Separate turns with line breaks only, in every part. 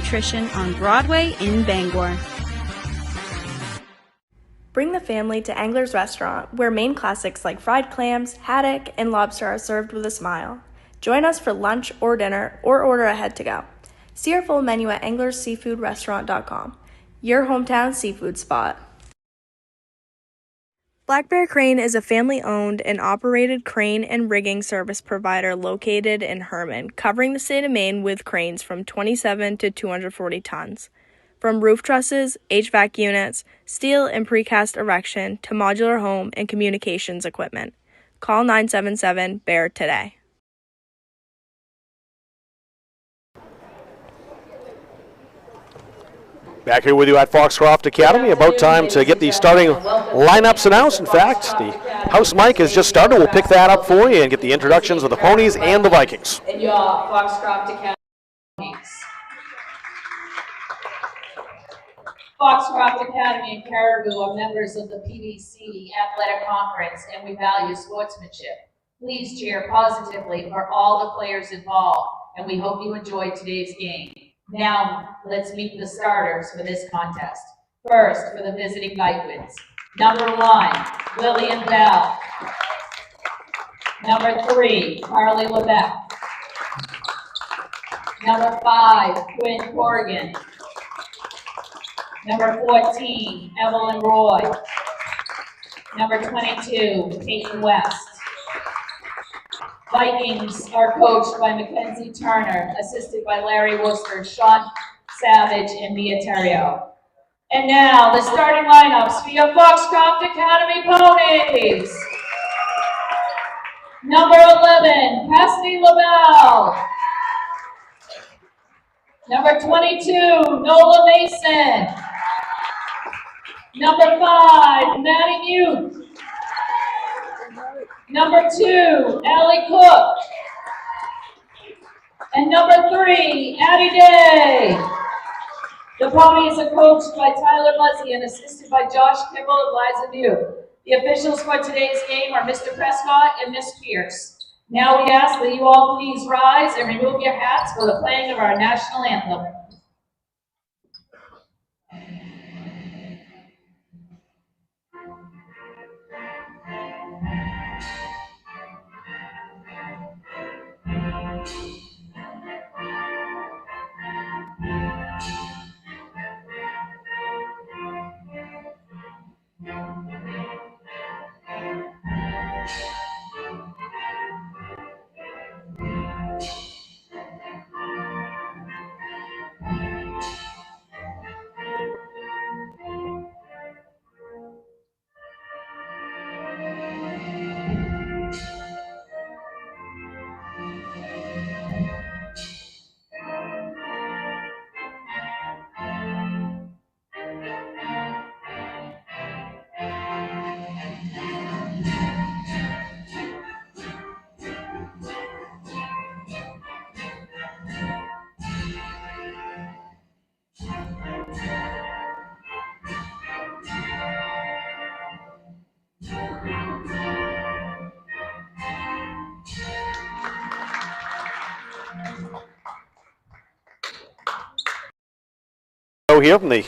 Nutrition on Broadway in Bangor.
Bring the family to Angler's Restaurant, where main classics like fried clams, haddock, and lobster are served with a smile. Join us for lunch or dinner, or order ahead to go. See our full menu at anglersseafoodrestaurant.com, your hometown seafood spot. Black Bear Crane is a family-owned and operated crane and rigging service provider located in Herman, covering the state of Maine with cranes from 27 to 240 tons. From roof trusses, HVAC units, steel and precast erection to modular home and communications equipment. Call 977-BEAR today.
Back here with you at Foxcroft Academy. About time to get the starting lineups announced. In fact, the house mic has just started. We'll pick that up for you and get the introductions of the Ponies and the Vikings.
And your Foxcroft Academy. Foxcroft Academy and Caribou are members of the PVC Athletic Conference, and we value sportsmanship. Please cheer positively for all the players involved, and we hope you enjoy today's game. Now, let's meet the starters for this contest. First, for the visiting Vikings. Number 1, Lillian Bell. Number 3, Carly Lebeck. Number 5, Quinn Corrigan. Number 14, Evelyn Roy. Number 22, Peyton West. Vikings are coached by Mackenzie Turner, assisted by Larry Worcester, Sean Savage, and Mia Terrio. And now, the starting lineups for your Foxcroft Academy Ponies. Number 11, Cassidy LaBelle. Number 22, Nola Mason. Number 5, Maddie Mute. Number 2, Allie Cook. And number 3, Addie Day. The Ponies are coached by Tyler Muzzy and assisted by Josh Kibble and Liza Mute. The officials for today's game are Mr. Prescott and Miss Pierce. Now we ask that you all please rise and remove your hats for the playing of our national anthem.
Here from the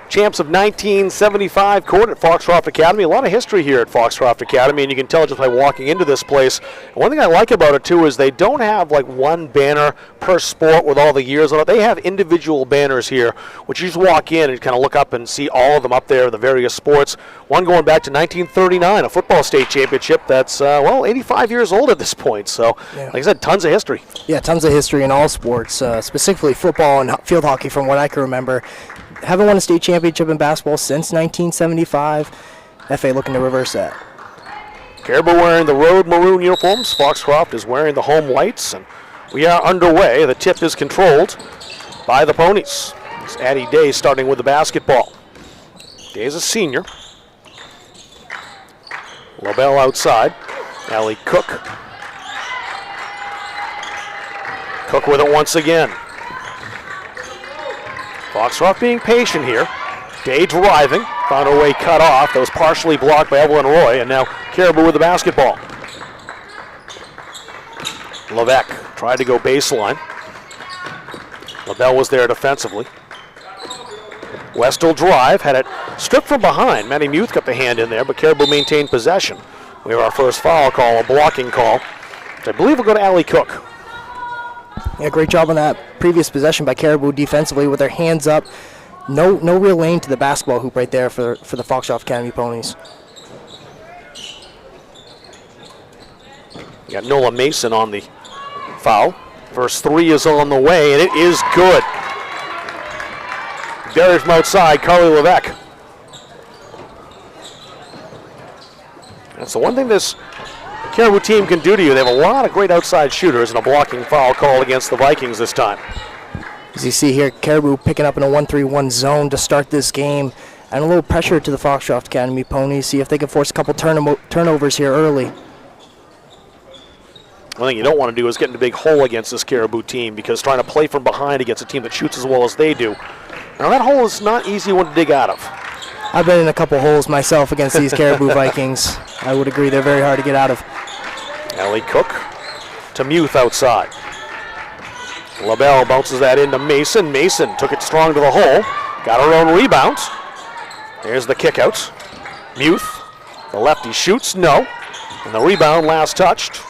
champs of 1975 court at Foxcroft Academy. A lot of history here at Foxcroft Academy, and you can tell just by walking into this place. One thing I like about it too is they don't have like one banner per sport with all the years on it. They have individual banners here, which you just walk in and kind of look up and see all of them up there, the various sports. One going back to 1939, a football state championship that's, 85 years old at this point. So, Like I said, tons of history.
Yeah, tons of history in all sports, specifically football and field hockey from what I can remember. Haven't won a state championship in basketball since 1975. FA looking to reverse that.
Caribou wearing the road maroon uniforms. Foxcroft is wearing the home whites, and we are underway. The tip is controlled by the Ponies. It's Addie Day starting with the basketball. Day is a senior. LaBelle outside. Allie Cook. Cook with it once again. Foxcroft being patient here. Day driving, found her way cut off. That was partially blocked by Evelyn Roy, and now Caribou with the basketball. Levesque tried to go baseline. LaBelle was there defensively. West will drive, had it stripped from behind. Matty Muth got the hand in there, but Caribou maintained possession. We have our first foul call, a blocking call, which I believe will go to Allie Cook.
Yeah, great job on that previous possession by Caribou defensively with their hands up. No real lane to the basketball hoop right there for the Foxcroft Academy Ponies.
You got Nola Mason on the foul. First three is on the way, and it is good. Buried from outside, Carly Levesque. That's the one thing this Caribou team can do to you. They have a lot of great outside shooters, and a blocking foul called against the Vikings this time.
As you see here, Caribou picking up in a 1-3-1 zone to start this game, and a little pressure to the Foxcroft Academy Ponies. See if they can force a couple turnovers here early.
One thing you don't want to do is get in a big hole against this Caribou team, because trying to play from behind against a team that shoots as well as they do, now that hole is not easy one to dig out of.
I've been in a couple holes myself against these Caribou Vikings. I would agree they're very hard to get out of.
Allie Cook to Muth outside. LaBelle bounces that into Mason. Mason took it strong to the hole. Got her own rebound. There's the kick out. Muth, the lefty shoots, no. And the rebound last touched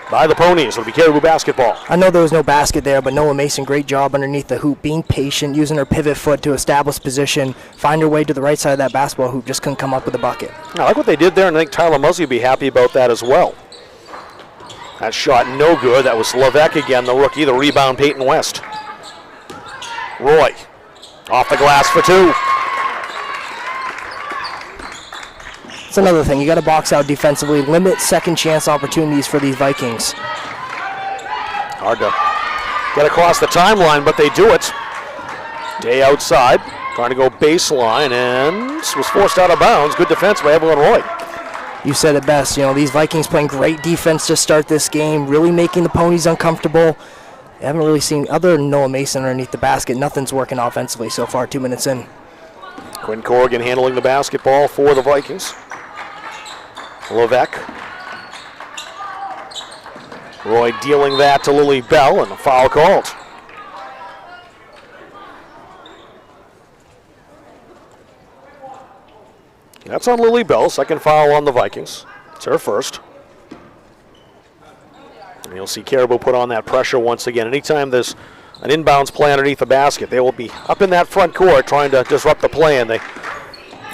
by the Ponies. It'll be Caribou basketball.
I know there was no basket there, but Noah Mason, great job underneath the hoop, being patient, using her pivot foot to establish position, find her way to the right side of that basketball hoop, just couldn't come up with a bucket.
I like what they did there, and I think Tyler Musley would be happy about that as well. That shot no good. That was Levesque again, the rookie. The rebound, Peyton West. Roy off the glass for two.
That's another thing. You got to box out defensively, limit second chance opportunities for these Vikings.
Hard to get across the timeline, but they do it. Day outside, trying to go baseline, and was forced out of bounds. Good defense by Evelyn Roy.
You said it best. You know, these Vikings playing great defense to start this game, really making the Ponies uncomfortable. They haven't really seen, other than Noah Mason underneath the basket, nothing's working offensively so far, 2 minutes in.
Quinn Corrigan handling the basketball for the Vikings. Levesque. Roy dealing that to Lily Bell, and a foul called. That's on Lily Bell, second foul on the Vikings. It's her first. And you'll see Caribou put on that pressure once again. Anytime there's an inbounds play underneath the basket, they will be up in that front court trying to disrupt the play, and they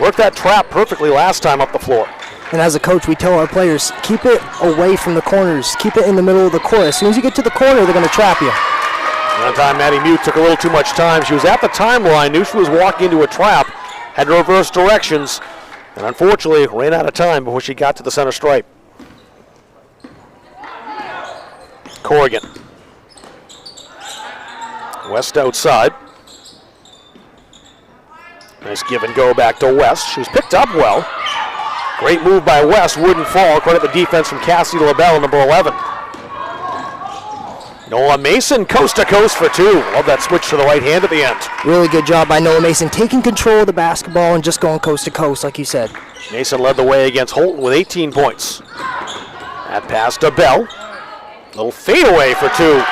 worked that trap perfectly last time up the floor.
And as a coach, we tell our players, keep it away from the corners. Keep it in the middle of the court. As soon as you get to the corner, they're going to trap you.
That time, Matty Muth took a little too much time. She was at the timeline, knew she was walking into a trap, had to reverse directions, and unfortunately ran out of time before she got to the center stripe. Corrigan. West outside. Nice give and go back to West. She was picked up well. Great move by West, wouldn't fall. Credit the defense from Cassie LaBelle, number 11. Nola Mason, coast to coast for two. Love that switch to the right hand at the end.
Really good job by Nola Mason, taking control of the basketball and just going coast to coast, like you said.
Mason led the way against Holton with 18 points. That pass to Bell. Little fadeaway for two.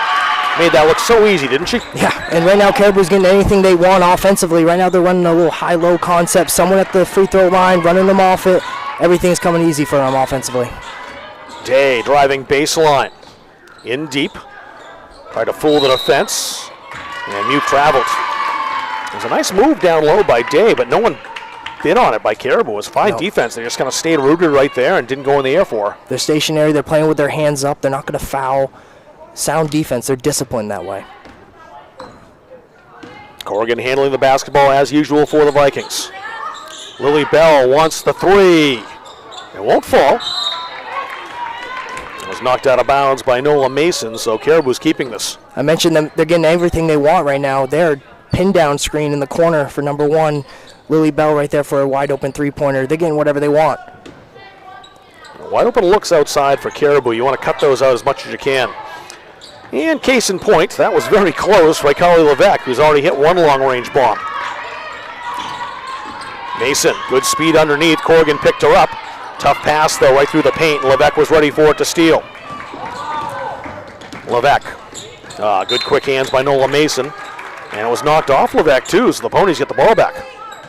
Made that look so easy, didn't she?
Yeah, and right now Caribou's getting anything they want offensively. Right now they're running a little high-low concept. Someone at the free throw line, running them off it. Everything's coming easy for them offensively.
Day driving baseline. In deep. Tried to fool the defense. And Muth traveled. There's a nice move down low by Day, but no one bid on it by Caribou. It was fine defense. They just kind of stayed rooted right there and didn't go in the air for her.
They're stationary. They're playing with their hands up. They're not going to foul. Sound defense. They're disciplined that way.
Corrigan handling the basketball as usual for the Vikings. Lily Bell wants the three. It won't fall. It was knocked out of bounds by Nola Mason, so Caribou's keeping this.
I mentioned them. They're getting everything they want right now. They're pin down screen in the corner for number one. Lily Bell right there for a wide open three-pointer. They're getting whatever they want.
Wide open looks outside for Caribou. You want to cut those out as much as you can. And case in point, that was very close by Carly Levesque, who's already hit one long-range bomb. Mason, good speed underneath. Corrigan picked her up. Tough pass, though, right through the paint. Levesque was ready for it to steal. Levesque. Good quick hands by Nola Mason. And it was knocked off Levesque too, so the Ponies get the ball back.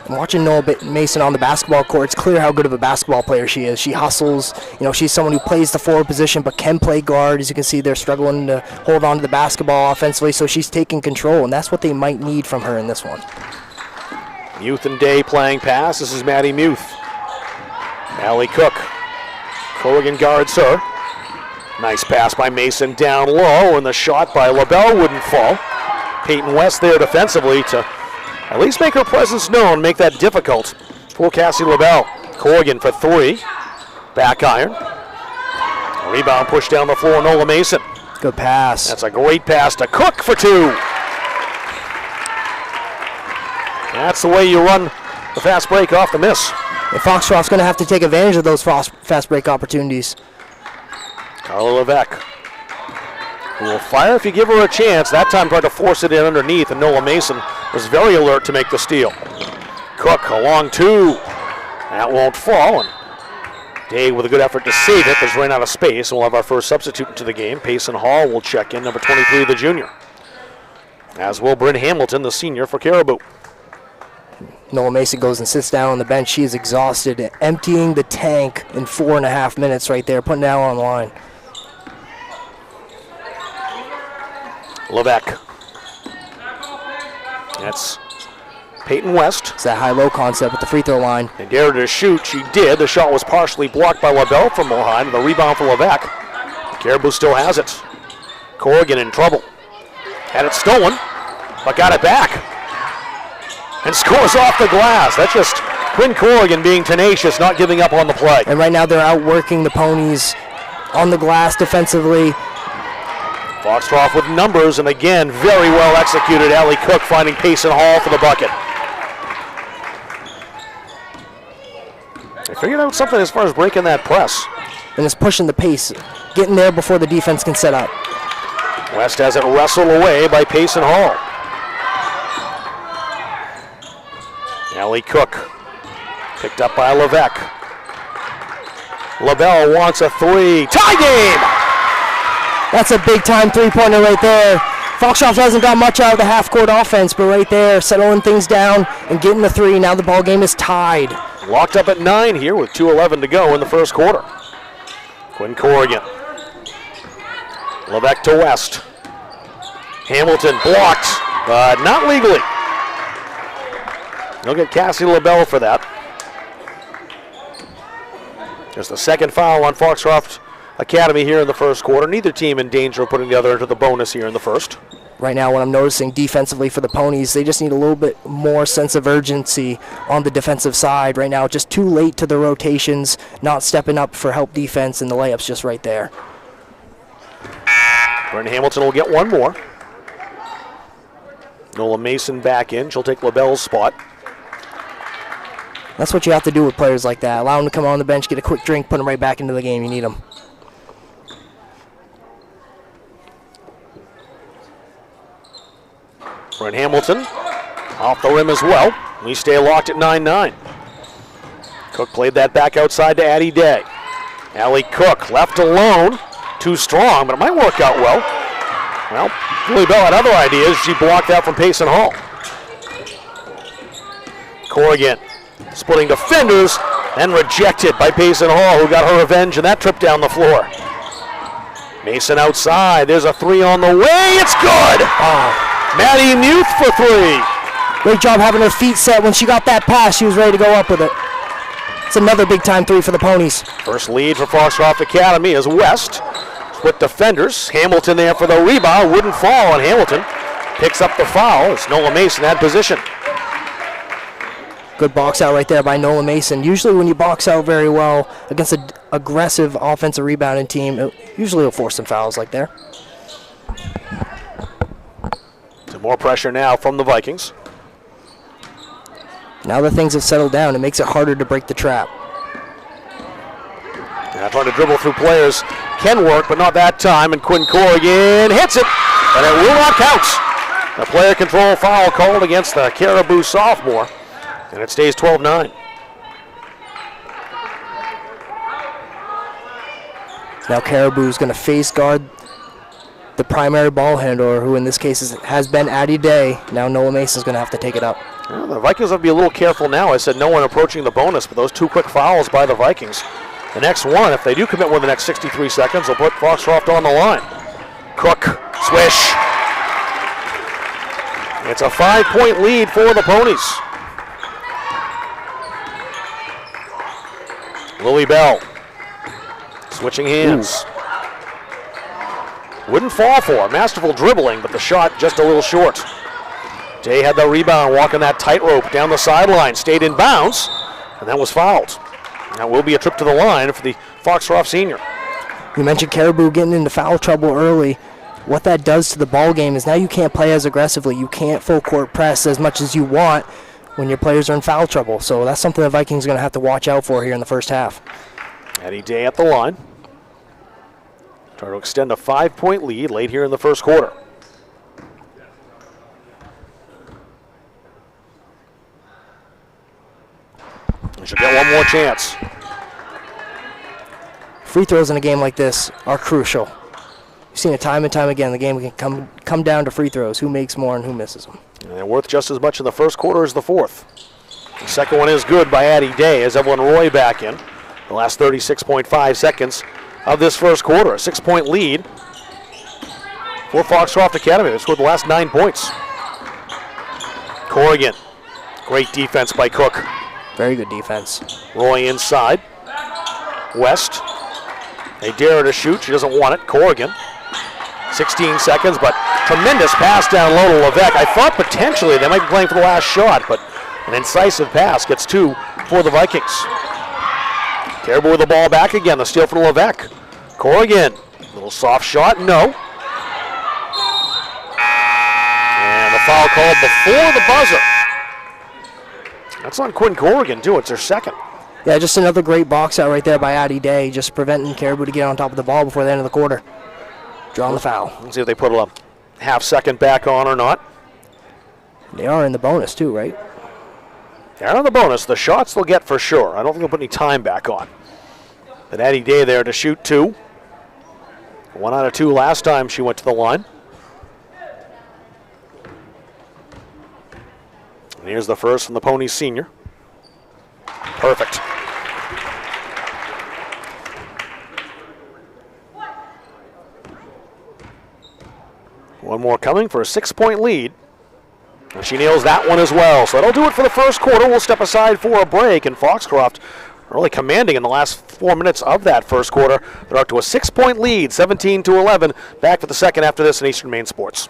I'm watching Noah Mason on the basketball court. It's clear how good of a basketball player she is. She hustles. You know, she's someone who plays the forward position but can play guard. As you can see, they're struggling to hold on to the basketball offensively, so she's taking control, and that's what they might need from her in this one.
Muth and Day playing pass. This is Maddie Muth. Allie Cook. Corrigan guards her. Nice pass by Mason down low, and the shot by LaBelle wouldn't fall. Peyton West there defensively to at least make her presence known, make that difficult for Cassie LaBelle. Corrigan for three. Back iron. Rebound pushed down the floor, Nola Mason.
Good pass.
That's a great pass to Cook for two. That's the way you run the fast break off the miss.
And Foxcroft's going to have to take advantage of those fast break opportunities.
Carla Levesque, who will fire if you give her a chance. That time tried to force it in underneath, and Nola Mason was very alert to make the steal. Cook, a long two. That won't fall. And Day with a good effort to save it, but ran out of space. And we'll have our first substitute into the game. Payson Hall will check in, number 23, the junior. As will Bryn Hamilton, the senior for Caribou.
Nola Mason goes and sits down on the bench. She is exhausted, emptying the tank in 4.5 minutes right there, putting down on the line.
Levesque. That's Peyton West.
It's that high-low concept with the free throw line.
And dared her to shoot. She did. The shot was partially blocked by LaBelle from behind. The rebound for Levesque. Caribou still has it. Corrigan in trouble. Had it stolen, but got it back. And scores off the glass. That's just Quinn Corrigan being tenacious, not giving up on the play.
And right now they're outworking the Ponies on the glass defensively.
Foxcroft with numbers, and again, very well executed. Allie Cook finding Payson Hall for the bucket. They figured out something as far as breaking that press.
And it's pushing the pace, getting there before the defense can set up.
West has it wrestled away by Payson Hall. Allie Cook, picked up by Levesque. LaBelle wants a three. Tie game!
That's a big-time three-pointer right there. Foxcroft hasn't got much out of the half-court offense, but right there, settling things down and getting the three. Now the ball game is tied.
Locked up at 9 here with 2:11 to go in the first quarter. Quinn Corrigan. Levesque to West. Hamilton blocked, but not legally. They'll get Cassie LaBelle for that. There's the second foul on Foxcroft Academy here in the first quarter. Neither team in danger of putting the other into the bonus here in the first.
Right now, what I'm noticing defensively for the Ponies, they just need a little bit more sense of urgency on the defensive side. Right now, just too late to the rotations, not stepping up for help defense, and the layup's just right there.
Bryn Hamilton will get one more. Nola Mason back in. She'll take LaBelle's spot.
That's what you have to do with players like that. Allow them to come on the bench, get a quick drink, put them right back into the game. You need them.
Bryn Hamilton off the rim as well. We stay locked at 9-9. Cook played that back outside to Addie Day. Allie Cook left alone. Too strong, but it might work out well. Well, Julie Bell had other ideas. She blocked out from Payson Hall. Corrigan splitting defenders, then rejected by Payson Hall, who got her revenge in that trip down the floor. Mason outside. There's a three on the way. It's good. Maddie Muth for three.
Great job having her feet set. When she got that pass, she was ready to go up with it. It's another big-time three for the Ponies.
First lead for Foxcroft Academy is West. Split defenders. Hamilton there for the rebound. Wouldn't fall, and Hamilton picks up the foul. It's Nola Mason at position.
Good box out right there by Nola Mason. Usually when you box out very well against an aggressive offensive rebounding team, usually will force some fouls like there.
So more pressure now from the Vikings.
Now that things have settled down, it makes it harder to break the trap.
Now trying to dribble through players can work, but not that time. And Quinn Corrigan hits it, and it will not count. A player control foul called against the Caribou sophomore, and it stays 12-9.
Now Caribou's going to face guard the primary ball handler, who in this case has been Addie Day. Now Noah Mason's going to have to take it up.
Well, the Vikings have to be a little careful now. I said no one approaching the bonus, but those 2 quick fouls by the Vikings. The next one, if they do commit within the next 63 seconds, they'll put Foxcroft on the line. Cook, swish. It's a 5-point lead for the Ponies. Lily Bell, switching hands. Wouldn't fall for her. Masterful dribbling, but the shot just a little short. Day had the rebound, walking that tightrope down the sideline, stayed in bounds, and that was fouled. That will be a trip to the line for the Foxcroft senior.
You mentioned Caribou getting into foul trouble early. What that does to the ball game is now you can't play as aggressively. You can't full court press as much as you want when your players are in foul trouble. So that's something the Vikings are going to have to watch out for here in the first half.
Addie Day at the line. Try to extend a 5-point lead late here in the first quarter. She'll get one more chance.
Free throws in a game like this are crucial. We've seen it time and time again. The game can come down to free throws. Who makes more and who misses them.
And they're worth just as much in the first quarter as the fourth. The second one is good by Addie Day as Evelyn Roy back in. The last 36.5 seconds of this first quarter. A 6-point lead for Foxcroft Academy. They scored the last 9 points. Corrigan. Great defense by Cook.
Very good defense.
Roy inside. West. They dare her to shoot. She doesn't want it. Corrigan. 16 seconds, but tremendous pass down low to Levesque. I thought potentially they might be playing for the last shot, but an incisive pass gets 2 for the Vikings. Caribou with the ball back again. The steal from Levesque. Corrigan. Little soft shot. No. And the foul called before the buzzer. That's on Quinn Corrigan, too. It's their second.
Yeah, just another great box out right there by Addie Day, just preventing Caribou to get on top of the ball before the end of the quarter. Drawing the foul.
Let's see if they put a half second back on or not.
They are in the bonus, too, right?
They're on the bonus. The shots they'll get for sure. I don't think they'll put any time back on. But Addie Day there to shoot 2. 1 out of 2 last time she went to the line. And here's the first from the Ponies senior. Perfect. One more coming for a 6-point lead. And she nails that one as well. So that'll do it for the first quarter. We'll step aside for a break. And Foxcroft really commanding in the last 4 minutes of that first quarter. They're up to a 6-point lead, 17-11. Back for the second after this in Eastern Maine Sports.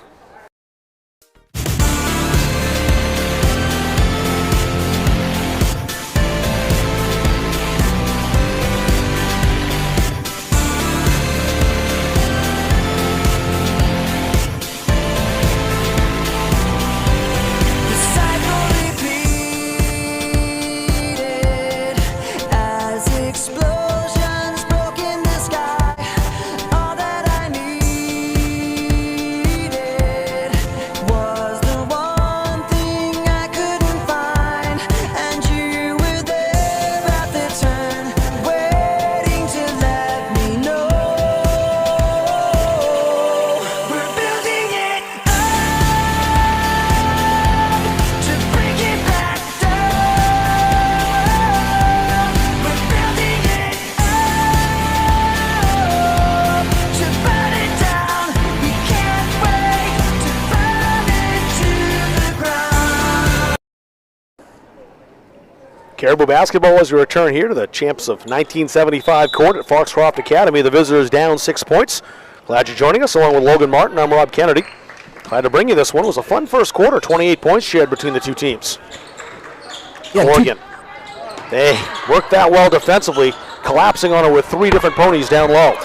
Caribou basketball as we return here to the champs of 1975 court at Foxcroft Academy. The visitors down 6 points. Glad you're joining us along with Logan Martin. I'm Rob Kennedy. Glad to bring you this one. It was a fun first quarter. 28 points shared between the two teams.
Yeah,
Oregon. They worked that well defensively, collapsing on her with 3 different Ponies down low.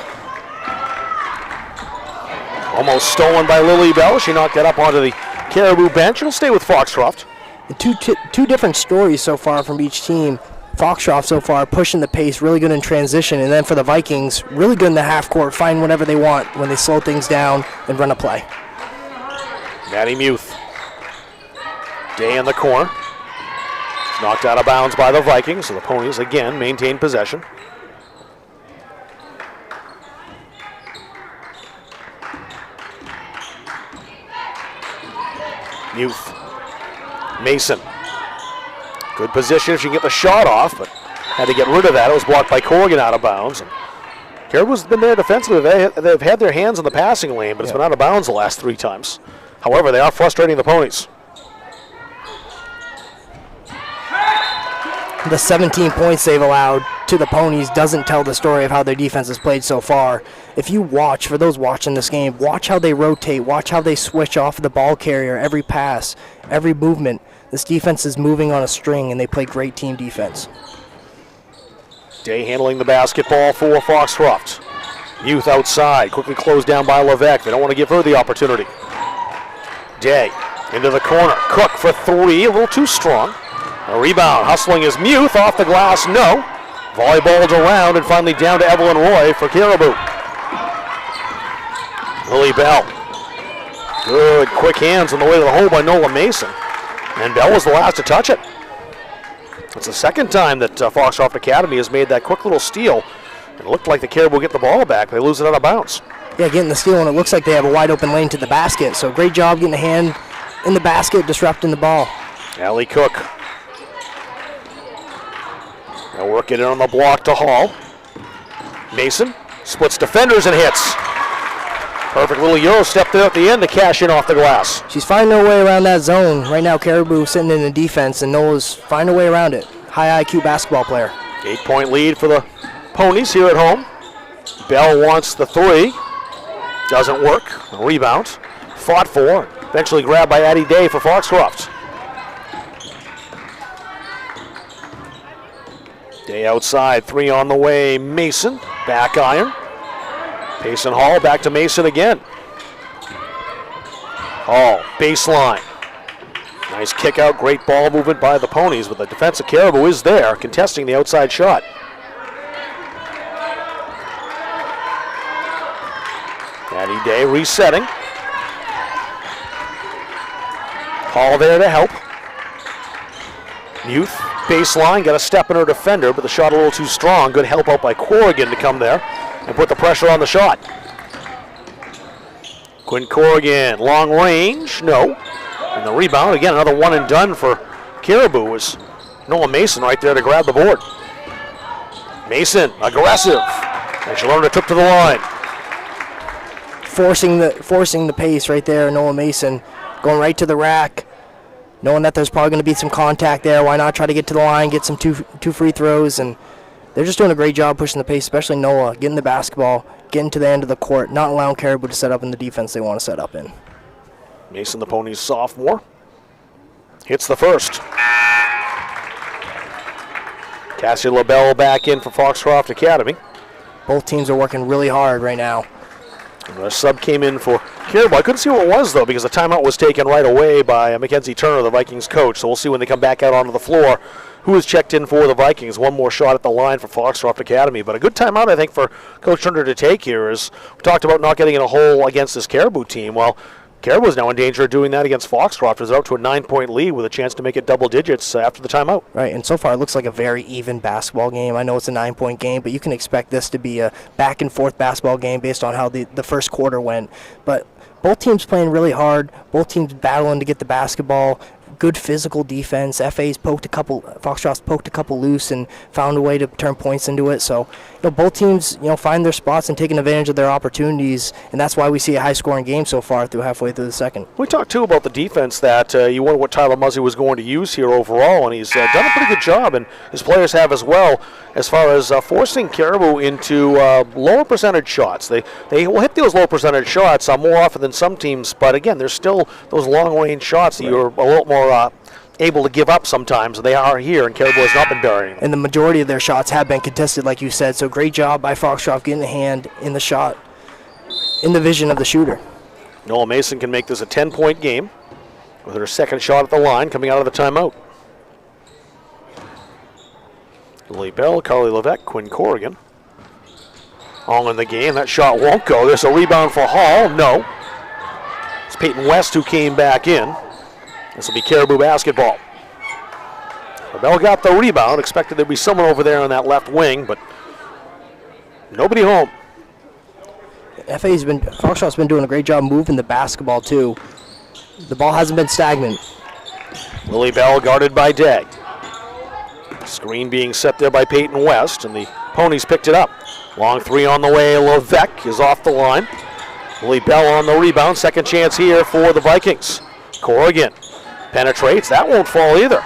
Almost stolen by Lily Bell. She knocked that up onto the Caribou bench. It'll stay with Foxcroft.
Two different stories so far from each team. Foxcroft so far pushing the pace, really good in transition, and then for the Vikings, really good in the half court, find whatever they want when they slow things down and run a play.
Maddie Muth. Day in the corner. Knocked out of bounds by the Vikings, so the Ponies again maintain possession. Youth. Mason. Good position if she can get the shot off, but had to get rid of that. It was blocked by Corrigan out of bounds. And Caribou's been there defensively. They've had their hands in the passing lane, but it's been out of bounds the last 3 times. However, they are frustrating the ponies.
The 17 points they've allowed to the ponies doesn't tell the story of how their defense has played so far. If you watch, for those watching this game, watch how they rotate, watch how they switch off the ball carrier, every pass, every movement. This defense is moving on a string, and they play great team defense.
Day handling the basketball for Foxcroft. Youth outside, quickly closed down by Levesque. They don't want to give her the opportunity. Day into the corner. Cook for 3, a little too strong. A rebound, hustling is Muth, off the glass, no. Volleyballed around and finally down to Evelyn Roy for Caribou. Lily Bell. Good, quick hands on the way to the hole by Nola Mason. And Bell was the last to touch it. It's the second time that Foxcroft Academy has made that quick little steal. It looked like the Caribou get the ball back. They lose it out of bounds.
Yeah, getting the steal, and it looks like they have a wide open lane to the basket. So great job getting a hand in the basket, disrupting the ball.
Allie Cook. They'll work it in on the block to Hall. Mason splits defenders and hits. Perfect little Euro step there at the end to cash in off the glass.
She's finding her way around that zone. Right now, Caribou sitting in the defense, and Nola's finding her way around it. High IQ basketball player.
8-point lead for the ponies here at home. Bell wants the 3. Doesn't work. A rebound. Fought for. Eventually grabbed by Addie Day for Foxcroft. Day outside, 3 on the way. Mason, back iron. Payson Hall, back to Mason again. Hall, baseline. Nice kick out, great ball movement by the ponies, but the defensive Caribou is there, contesting the outside shot. Addie Day resetting. Hall there to help. Youth, baseline, got a step in her defender, but the shot a little too strong. Good help out by Corrigan to come there and put the pressure on the shot. Quinn Corrigan, long range, no. And the rebound, again, another one and done for Caribou was Noah Mason right there to grab the board. Mason, aggressive, and she learned it took to the line.
Forcing the pace right there, Noah Mason going right to the rack. Knowing that there's probably going to be some contact there, why not try to get to the line, get some two free throws, and they're just doing a great job pushing the pace, especially Noah, getting the basketball, getting to the end of the court, not allowing Caribou to set up in the defense they want to set up in.
Mason, the ponies sophomore, hits the first. Cassie LaBelle back in for Foxcroft Academy.
Both teams are working really hard right now.
And a sub came in for Caribou. I couldn't see what it was, though, because the timeout was taken right away by Mackenzie Turner, the Vikings coach. So we'll see when they come back out onto the floor who is checked in for the Vikings. One more shot at the line for Foxcroft Academy. But a good timeout, I think, for Coach Turner to take here is we talked about not getting in a hole against this Caribou team. Well, Caribou is now in danger of doing that against Foxcroft. They're out to a 9-point lead with a chance to make it double digits after the timeout.
Right, and so far it looks like a very even basketball game. I know it's a 9-point game, but you can expect this to be a back-and-forth basketball game based on how the first quarter went. But both teams playing really hard, both teams battling to get the basketball. Good physical defense. Foxcroft's poked a couple loose and found a way to turn points into it. So, both teams, find their spots and taking advantage of their opportunities, and that's why we see a high-scoring game so far through halfway through the second.
We talked, too, about the defense that you wonder what Tyler Muzzy was going to use here overall, and he's done a pretty good job, and his players have as well, as far as forcing Caribou into lower percentage shots. They will hit those low percentage shots more often than some teams, but again, there's still those long-range shots that you're a little more able to give up sometimes. They are here, and Caribou has not been burying.
And the majority of their shots have been contested, like you said. So great job by Foxcroft getting a hand in the shot, in the vision of the shooter.
Noel Mason can make this a 10-point game with her second shot at the line coming out of the timeout. Lily Bell, Carly Levesque, Quinn Corrigan. All in the game. That shot won't go. There's a rebound for Hall. No. It's Peyton West who came back in. This will be Caribou basketball. Bell got the rebound. Expected there'd be someone over there on that left wing, but nobody home.
Foxcroft's been doing a great job moving the basketball too. the ball hasn't been stagnant.
Lily Bell guarded by Day. Screen being set there by Peyton West, and the Ponies picked it up. Long three on the way. Levesque is off the line. Lily Bell on the rebound. Second chance here for the Vikings. Corrigan penetrates. That won't fall either.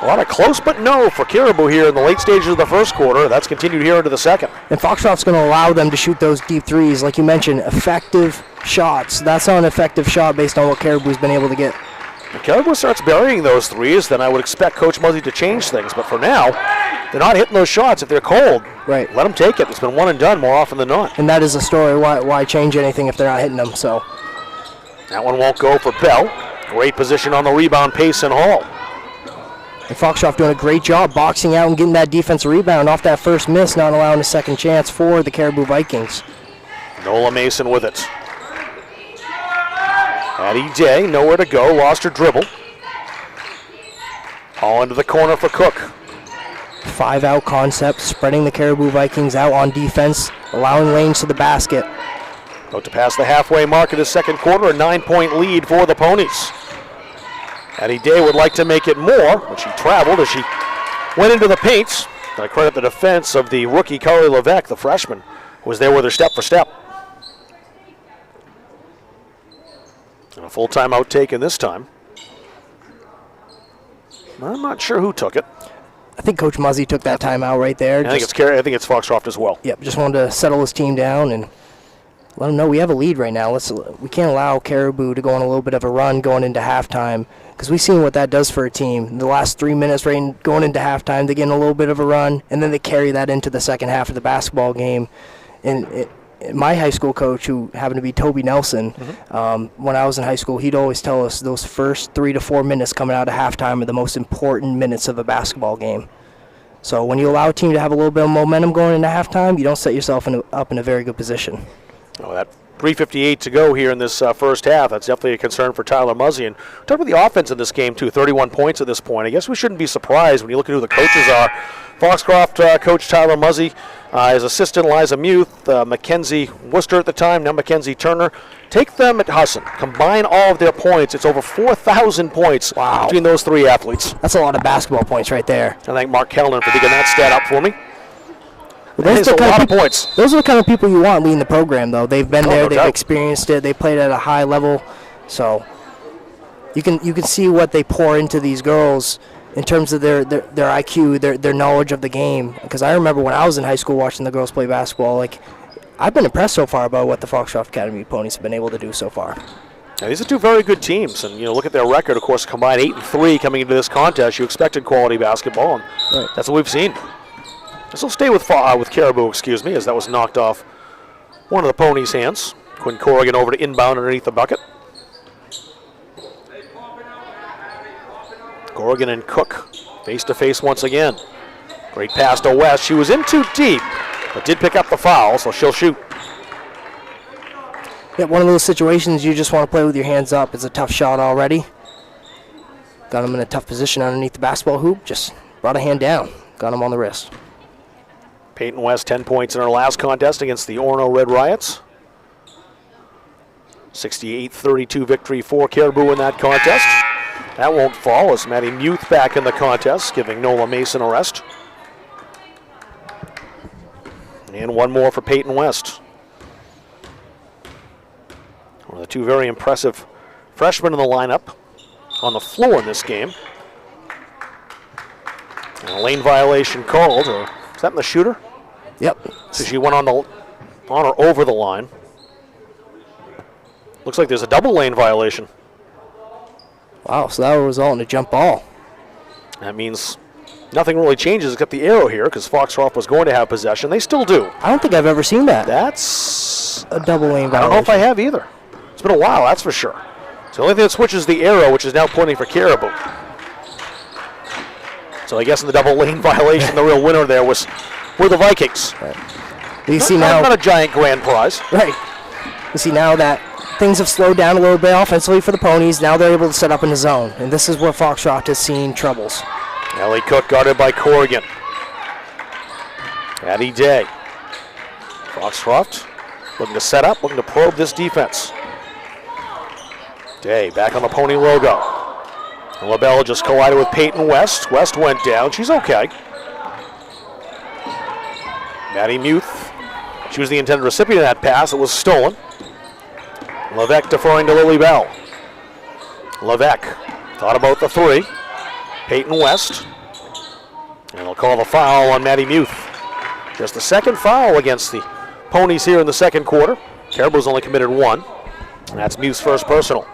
A lot of close but no for Caribou here in the late stages of the first quarter. That's continued here into the second.
And Foxcroft's going to allow them to shoot those deep threes. Like you mentioned, effective shots. That's not an effective shot based on what Caribou's been able to get.
If Caribou starts burying those threes, then I would expect Coach Muzzy to change things. But for now, they're not hitting those shots. If they're cold,
right,
let them take it. It's been one and done more often than not.
And that is a story. Why change anything if they're not hitting them? So
that one won't go for Bell. Great position on the rebound, Payson Hall.
And Foxcroft doing a great job boxing out and getting that defensive rebound off that first miss, not allowing a second chance for the Caribou Vikings.
Nola Mason with it. Addie Day, nowhere to go, lost her dribble. All into the corner for Cook.
5-out concept, spreading the Caribou Vikings out on defense, allowing lanes to the basket.
About to pass the halfway mark of the second quarter, a 9-point lead for the Ponies. Addie Day would like to make it more, but she traveled as she went into the paints. I credit the defense of the rookie Carly Levesque, the freshman, who was there with her step for step. And a full timeout taken this time. I'm not sure who took it.
I think Coach Muzzy took that timeout right there.
I think it's Foxcroft as well.
Yep, just wanted to settle his team down and let them know we have a lead right now. We can't allow Caribou to go on a little bit of a run going into halftime, because we've seen what that does for a team. The last 3 minutes going into halftime, they get in a little bit of a run, and then they carry that into the second half of the basketball game. And my high school coach, who happened to be Toby Nelson, when I was in high school, he'd always tell us those first 3 to 4 minutes coming out of halftime are the most important minutes of a basketball game. So when you allow a team to have a little bit of momentum going into halftime, you don't set yourself up in a very good position.
Oh, that 3:58 to go here in this first half. That's definitely a concern for Tyler Muzzy. And talk about the offense in this game, too. 31 points at this point. I guess we shouldn't be surprised when you look at who the coaches are. Foxcroft coach Tyler Muzzy, his assistant Liza Muth, Mackenzie Worcester at the time, now Mackenzie Turner. Take them at Husson. Combine all of their points. It's over 4,000 points between those three athletes.
That's a lot of basketball points right there.
I thank Mark Kellner for digging that stat up for me.
Well,
those are a lot of points.
Those are the kind of people you want leading the program, though. They've been there, they've experienced it, they played at a high level. So you can see what they pour into these girls in terms of their IQ, their knowledge of the game. Because I remember when I was in high school watching the girls play basketball, like, I've been impressed so far about what the Foxcroft Academy Ponies have been able to do so far.
Now, these are two very good teams, and look at their record. Of course, combined 8-3 coming into this contest. You expected quality basketball, and that's what we've seen. This will stay with Caribou, as that was knocked off one of the Ponies' hands. Quinn Corrigan over to inbound underneath the bucket. Corrigan and Cook face-to-face once again. Great pass to West. She was in too deep, but did pick up the foul, so she'll shoot.
Yeah, one of those situations you just want to play with your hands up. It's a tough shot already. Got him in a tough position underneath the basketball hoop. Just brought a hand down. Got him on the wrist.
Peyton West, 10 points in her last contest against the Orono Red Riots. 68-32 victory for Caribou in that contest. That won't fall as Maddie Muth back in the contest, giving Nola Mason a rest. And one more for Peyton West. One of the two very impressive freshmen in the lineup on the floor in this game. And a lane violation called, or is that in the shooter?
Yep.
So she went on or over the line. Looks like there's a double lane violation.
Wow, so that will result in a jump ball.
That means nothing really changes except the arrow here, because Foxcroft was going to have possession. They still do.
I don't think I've ever seen that.
That's
a double lane violation.
I don't know if I have either. It's been a while, that's for sure. It's the only thing that switches the arrow, which is now pointing for Caribou. So I guess in the double lane violation, the real winner there were the Vikings.
Right. You see now,
not a giant grand prize.
Right. You see now that things have slowed down a little bit offensively for the Ponies. Now they're able to set up in the zone, and this is where Foxcroft has seen troubles.
Ellie Cook guarded by Corrigan. Addie Day. Foxcroft looking to set up, looking to probe this defense. Day back on the Pony logo. And LaBelle just collided with Peyton West. West went down. She's okay. Maddie Muth. She was the intended recipient of that pass. It was stolen. Levesque deferring to Lily Bell. Levesque thought about the three. Peyton West. And they'll call the foul on Maddie Muth. Just the second foul against the Ponies here in the second quarter. Caribou's only committed one. And that's Muth's first personal.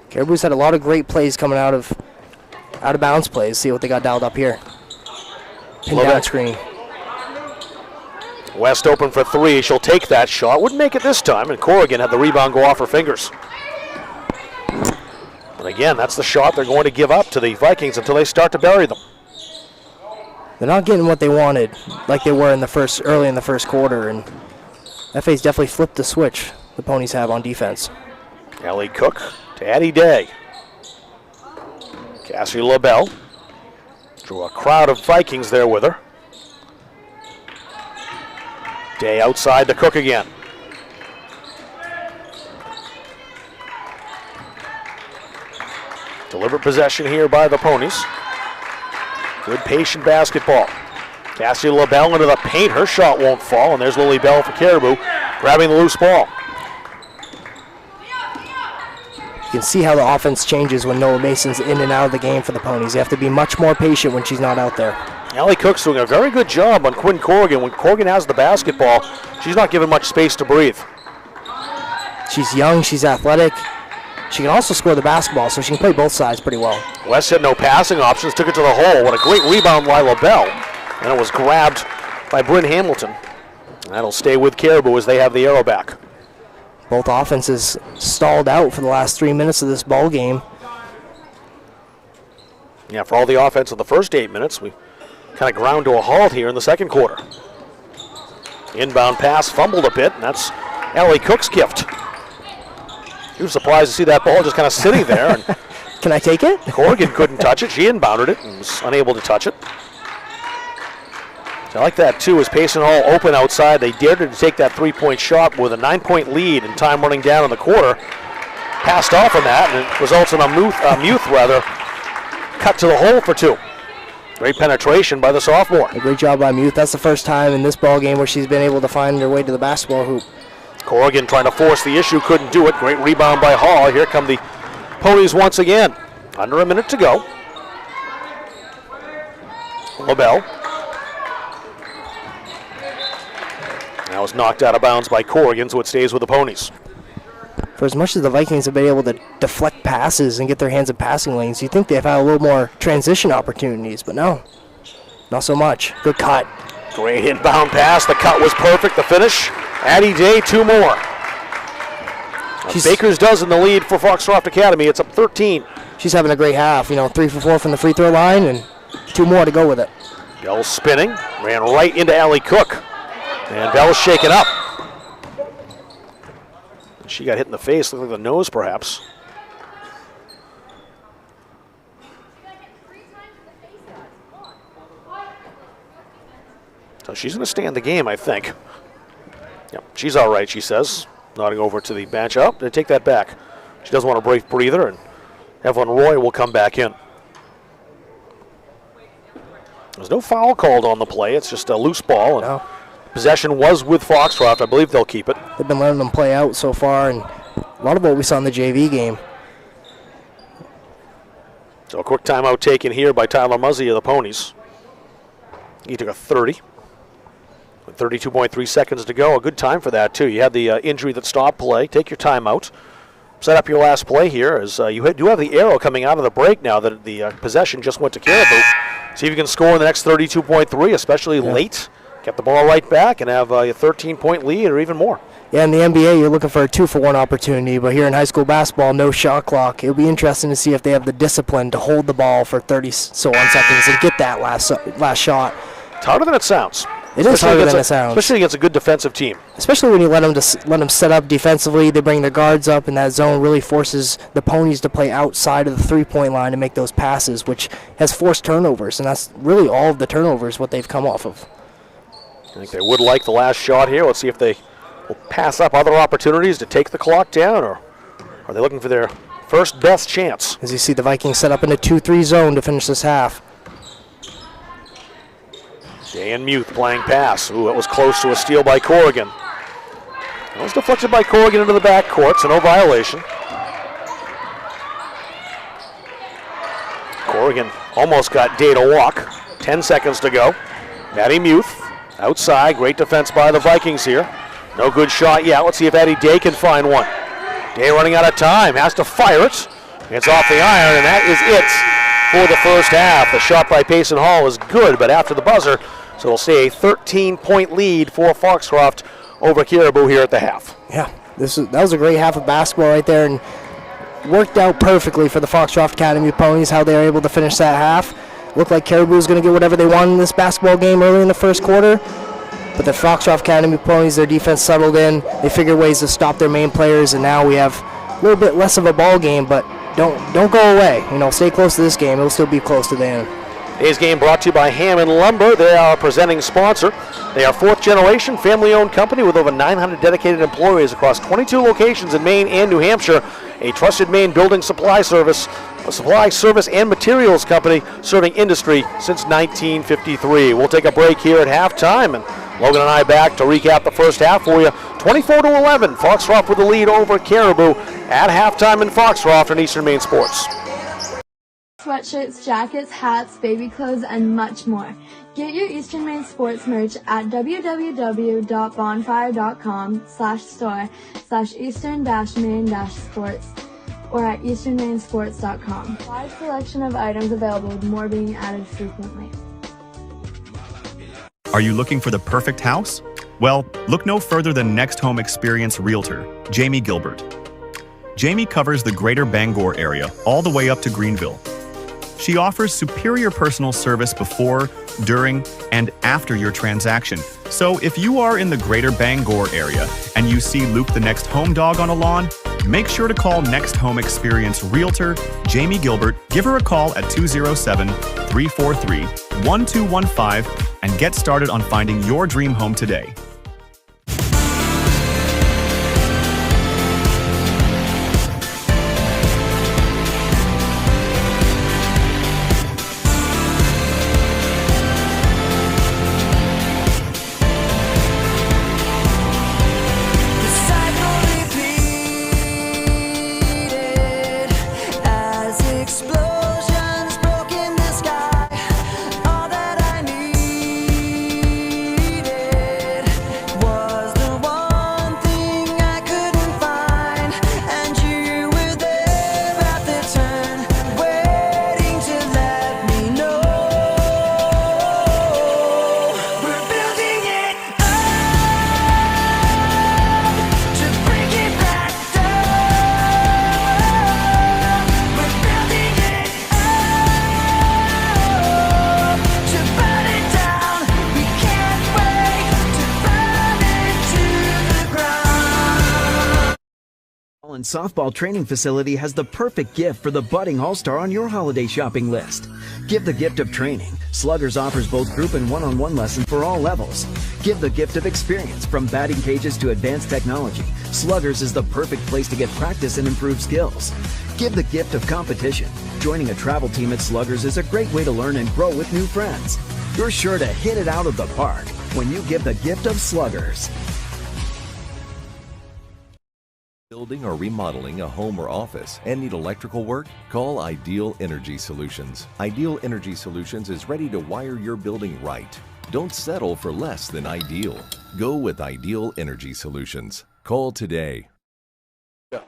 Caribou's had a lot of great plays coming out of bounds plays. See what they got dialed up here. Pin down screen.
West open for three. She'll take that shot. Wouldn't make it this time, and Corrigan had the rebound go off her fingers. And again, that's the shot they're going to give up to the Vikings until they start to bury them.
They're not getting what they wanted, like they were early in the first quarter, and FA's definitely flipped the switch the Ponies have on defense.
Ellie Cook to Addie Day. Cassie LaBelle drew a crowd of Vikings there with her. Day outside to Cook again. Deliberate possession here by the Ponies. Good patient basketball. Cassie LaBelle into the paint. Her shot won't fall, and there's Lily Bell for Caribou grabbing the loose ball.
You can see how the offense changes when Noah Mason's in and out of the game for the Ponies. You have to be much more patient when she's not out there.
Allie Cook's doing a very good job on Quinn Corrigan. When Corrigan has the basketball, she's not given much space to breathe.
She's young, she's athletic. She can also score the basketball, so she can play both sides pretty well.
West had no passing options, took it to the hole. What a great rebound by LaBelle. And it was grabbed by Bryn Hamilton. And that'll stay with Caribou as they have the arrow back.
Both offenses stalled out for the last 3 minutes of this ball game.
Yeah, for all the offense of the first 8 minutes, we kind of ground to a halt here in the second quarter. Inbound pass fumbled a bit, and that's Allie Cook's gift. You were surprised to see that ball just kind of sitting there. And
can I take it?
Corrigan couldn't touch it. She inbounded it and was unable to touch it. So I like that too, as Payson Hall open outside. They dared her to take that three-point shot with a 9-point lead and time running down in the quarter. Passed off on that, and it results in a Muth cut to the hole for two. Great penetration by the sophomore.
A great job by Muth. That's the first time in this ball game where she's been able to find her way to the basketball hoop.
Corrigan trying to force the issue, couldn't do it. Great rebound by Hall. Here come the Ponies once again. Under a minute to go. LaBelle. Now is knocked out of bounds by Corrigan, so it stays with the Ponies.
For as much as the Vikings have been able to deflect passes and get their hands in passing lanes, you'd think they've had a little more transition opportunities, but no, not so much. Good cut.
Great inbound pass. The cut was perfect. The finish. Addie Day, two more. Baker's dozen the lead for Foxcroft Academy. It's up 13.
She's having a great half. 3 for 4 from the free throw line and 2 more to go with it.
Bell spinning. Ran right into Allie Cook. And Bell's shaken up. She got hit in the face, looked like the nose perhaps. So she's going to stay in the game, I think. Yep, she's all right, she says, nodding over to the bench. Oh, they take that back. She doesn't want a brief breather, and Evelyn Roy will come back in. There's no foul called on the play. It's just a loose ball. And possession was with Foxcroft. I believe they'll keep it.
They've been letting them play out so far, and a lot of what we saw in the JV game.
So a quick timeout taken here by Tyler Muzzy of the Ponies. He took a 30. With 32.3 seconds to go. A good time for that, too. You had the injury that stopped play. Take your timeout. Set up your last play here, as you do have the arrow coming out of the break now that the possession just went to Caribou. See if you can score in the next 32.3, especially late. Get the ball right back and have a 13-point lead or even more.
Yeah, in the NBA, you're looking for a 2-for-1 opportunity, but here in high school basketball, no shot clock. It'll be interesting to see if they have the discipline to hold the ball for 30-so-on seconds and get that last shot.
It's harder than it sounds.
It is harder than it sounds.
Especially against a good defensive team.
Especially when you let them set up defensively. They bring their guards up, and that zone really forces the Ponies to play outside of the three-point line and make those passes, which has forced turnovers, and that's really all of the turnovers what they've come off of.
I think they would like the last shot here. Let's see if they will pass up other opportunities to take the clock down, or are they looking for their first best chance?
As you see the Vikings set up in a 2-3 zone to finish this half.
Dan Muth playing pass. Ooh, that was close to a steal by Corrigan. That was deflected by Corrigan into the backcourt, so no violation. Corrigan almost got Day to walk. 10 seconds to go. Matty Muth outside. Great defense by the Vikings here. No good shot yet. Let's see if Eddie Day can find one. Day running out of time. Has to fire it. It's off the iron, and that is it for the first half. The shot by Payson Hall is good, but after the buzzer, so we'll see a 13-point lead for Foxcroft over Caribou here at the half.
Yeah, that was a great half of basketball right there, and worked out perfectly for the Foxcroft Academy ponies, how they were able to finish that half. Looked like Caribou was going to get whatever they wanted in this basketball game early in the first quarter, but the Foxcroft Academy ponies, their defense settled in. They figured ways to stop their main players, and now we have a little bit less of a ball game, but don't go away. Stay close to this game. It'll still be close to the end.
Today's game brought to you by Hammond Lumber. They are our presenting sponsor. They are fourth-generation, family-owned company with over 900 dedicated employees across 22 locations in Maine and New Hampshire. A trusted Maine building supply service and materials company serving industry since 1953. We'll take a break here at halftime, and Logan and I back to recap the first half for you. 24-11, Foxcroft with the lead over Caribou at halftime in Foxcroft on Eastern Maine Sports.
Sweatshirts, jackets, hats, baby clothes, and much more. Get your Eastern Maine Sports merch at www.bonfire.com/store/eastern-maine-sports or at easternmainsports.com. Wide selection of items available with more being added frequently.
Are you looking for the perfect house? Well, look no further than Next Home Experience Realtor, Jamie Gilbert. Jamie covers the greater Bangor area all the way up to Greenville. She offers superior personal service before, during, and after your transaction. So if you are in the greater Bangor area and you see Luke the next home dog on a lawn, make sure to call Next Home Experience Realtor, Jamie Gilbert. Give her a call at 207-343-1215 and get started on finding your dream home today.
Softball training facility has the perfect gift for the budding all-star on your holiday shopping list. Give the gift of training. Sluggers offers both group and one-on-one lessons for all levels. Give the gift of experience. From batting cages to advanced technology, Sluggers is the perfect place to get practice and improve skills. Give the gift of competition. Joining a travel team at Sluggers is a great way to learn and grow with new friends. You're sure to hit it out of the park when you give the gift of Sluggers.
Building or remodeling a home or office and need electrical work? Call Ideal Energy Solutions. Ideal Energy Solutions is ready to wire your building right. Don't settle for less than ideal. Go with Ideal Energy Solutions. Call today.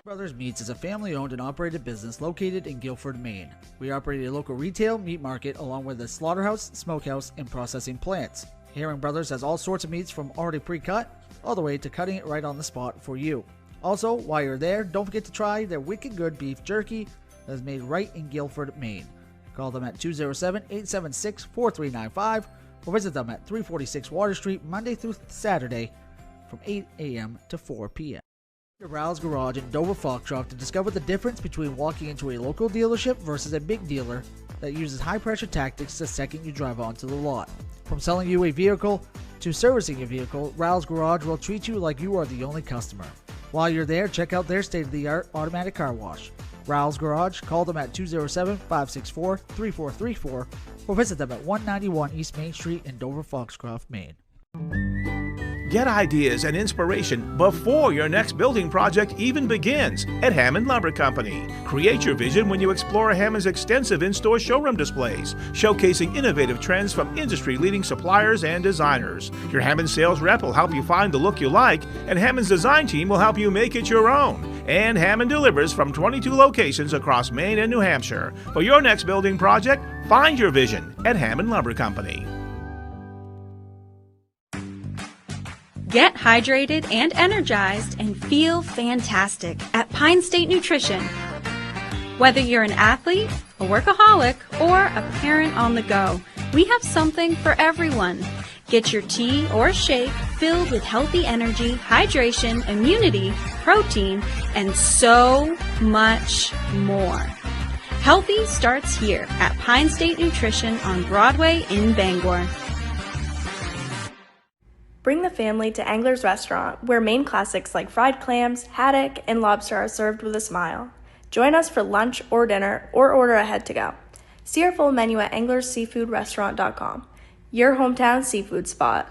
Brothers Meats is a family-owned and operated business located in Guilford, Maine. We operate a local retail meat market along with a slaughterhouse, smokehouse, and processing plants. Herring Brothers has all sorts of meats from already pre-cut all the way to cutting it right on the spot for you. Also, while you're there, don't forget to try their wicked good beef jerky that is made right in Guilford, Maine. Call them at 207-876-4395 or visit them at 346 Water Street Monday through Saturday from 8 a.m. to 4 p.m. Rouse Garage in Dover Foxcroft to discover the difference between walking into a local dealership versus a big dealer that uses high-pressure tactics the second you drive onto the lot. From selling you a vehicle to servicing your vehicle, Riles Garage will treat you like you are the only customer. While you're there, check out their state-of-the-art automatic car wash. Riles Garage, call them at 207-564-3434 or visit them at 191 East Main Street in Dover, Foxcroft, Maine.
Get ideas and inspiration before your next building project even begins at Hammond Lumber Company. Create your vision when you explore Hammond's extensive in-store showroom displays, showcasing innovative trends from industry-leading suppliers and designers. Your Hammond sales rep will help you find the look you like, and Hammond's design team will help you make it your own. And Hammond delivers from 22 locations across Maine and New Hampshire. For your next building project, find your vision at Hammond Lumber Company.
Get hydrated and energized and feel fantastic at Pine State Nutrition. Whether you're an athlete, a workaholic, or a parent on the go, we have something for everyone. Get your tea or shake filled with healthy energy, hydration, immunity, protein, and so much more. Healthy starts here at Pine State Nutrition on Broadway in Bangor.
Bring the family to Angler's Restaurant, where Maine classics like fried clams, haddock, and lobster are served with a smile. Join us for lunch or dinner, or order ahead to go. See our full menu at anglersseafoodrestaurant.com, your hometown seafood spot.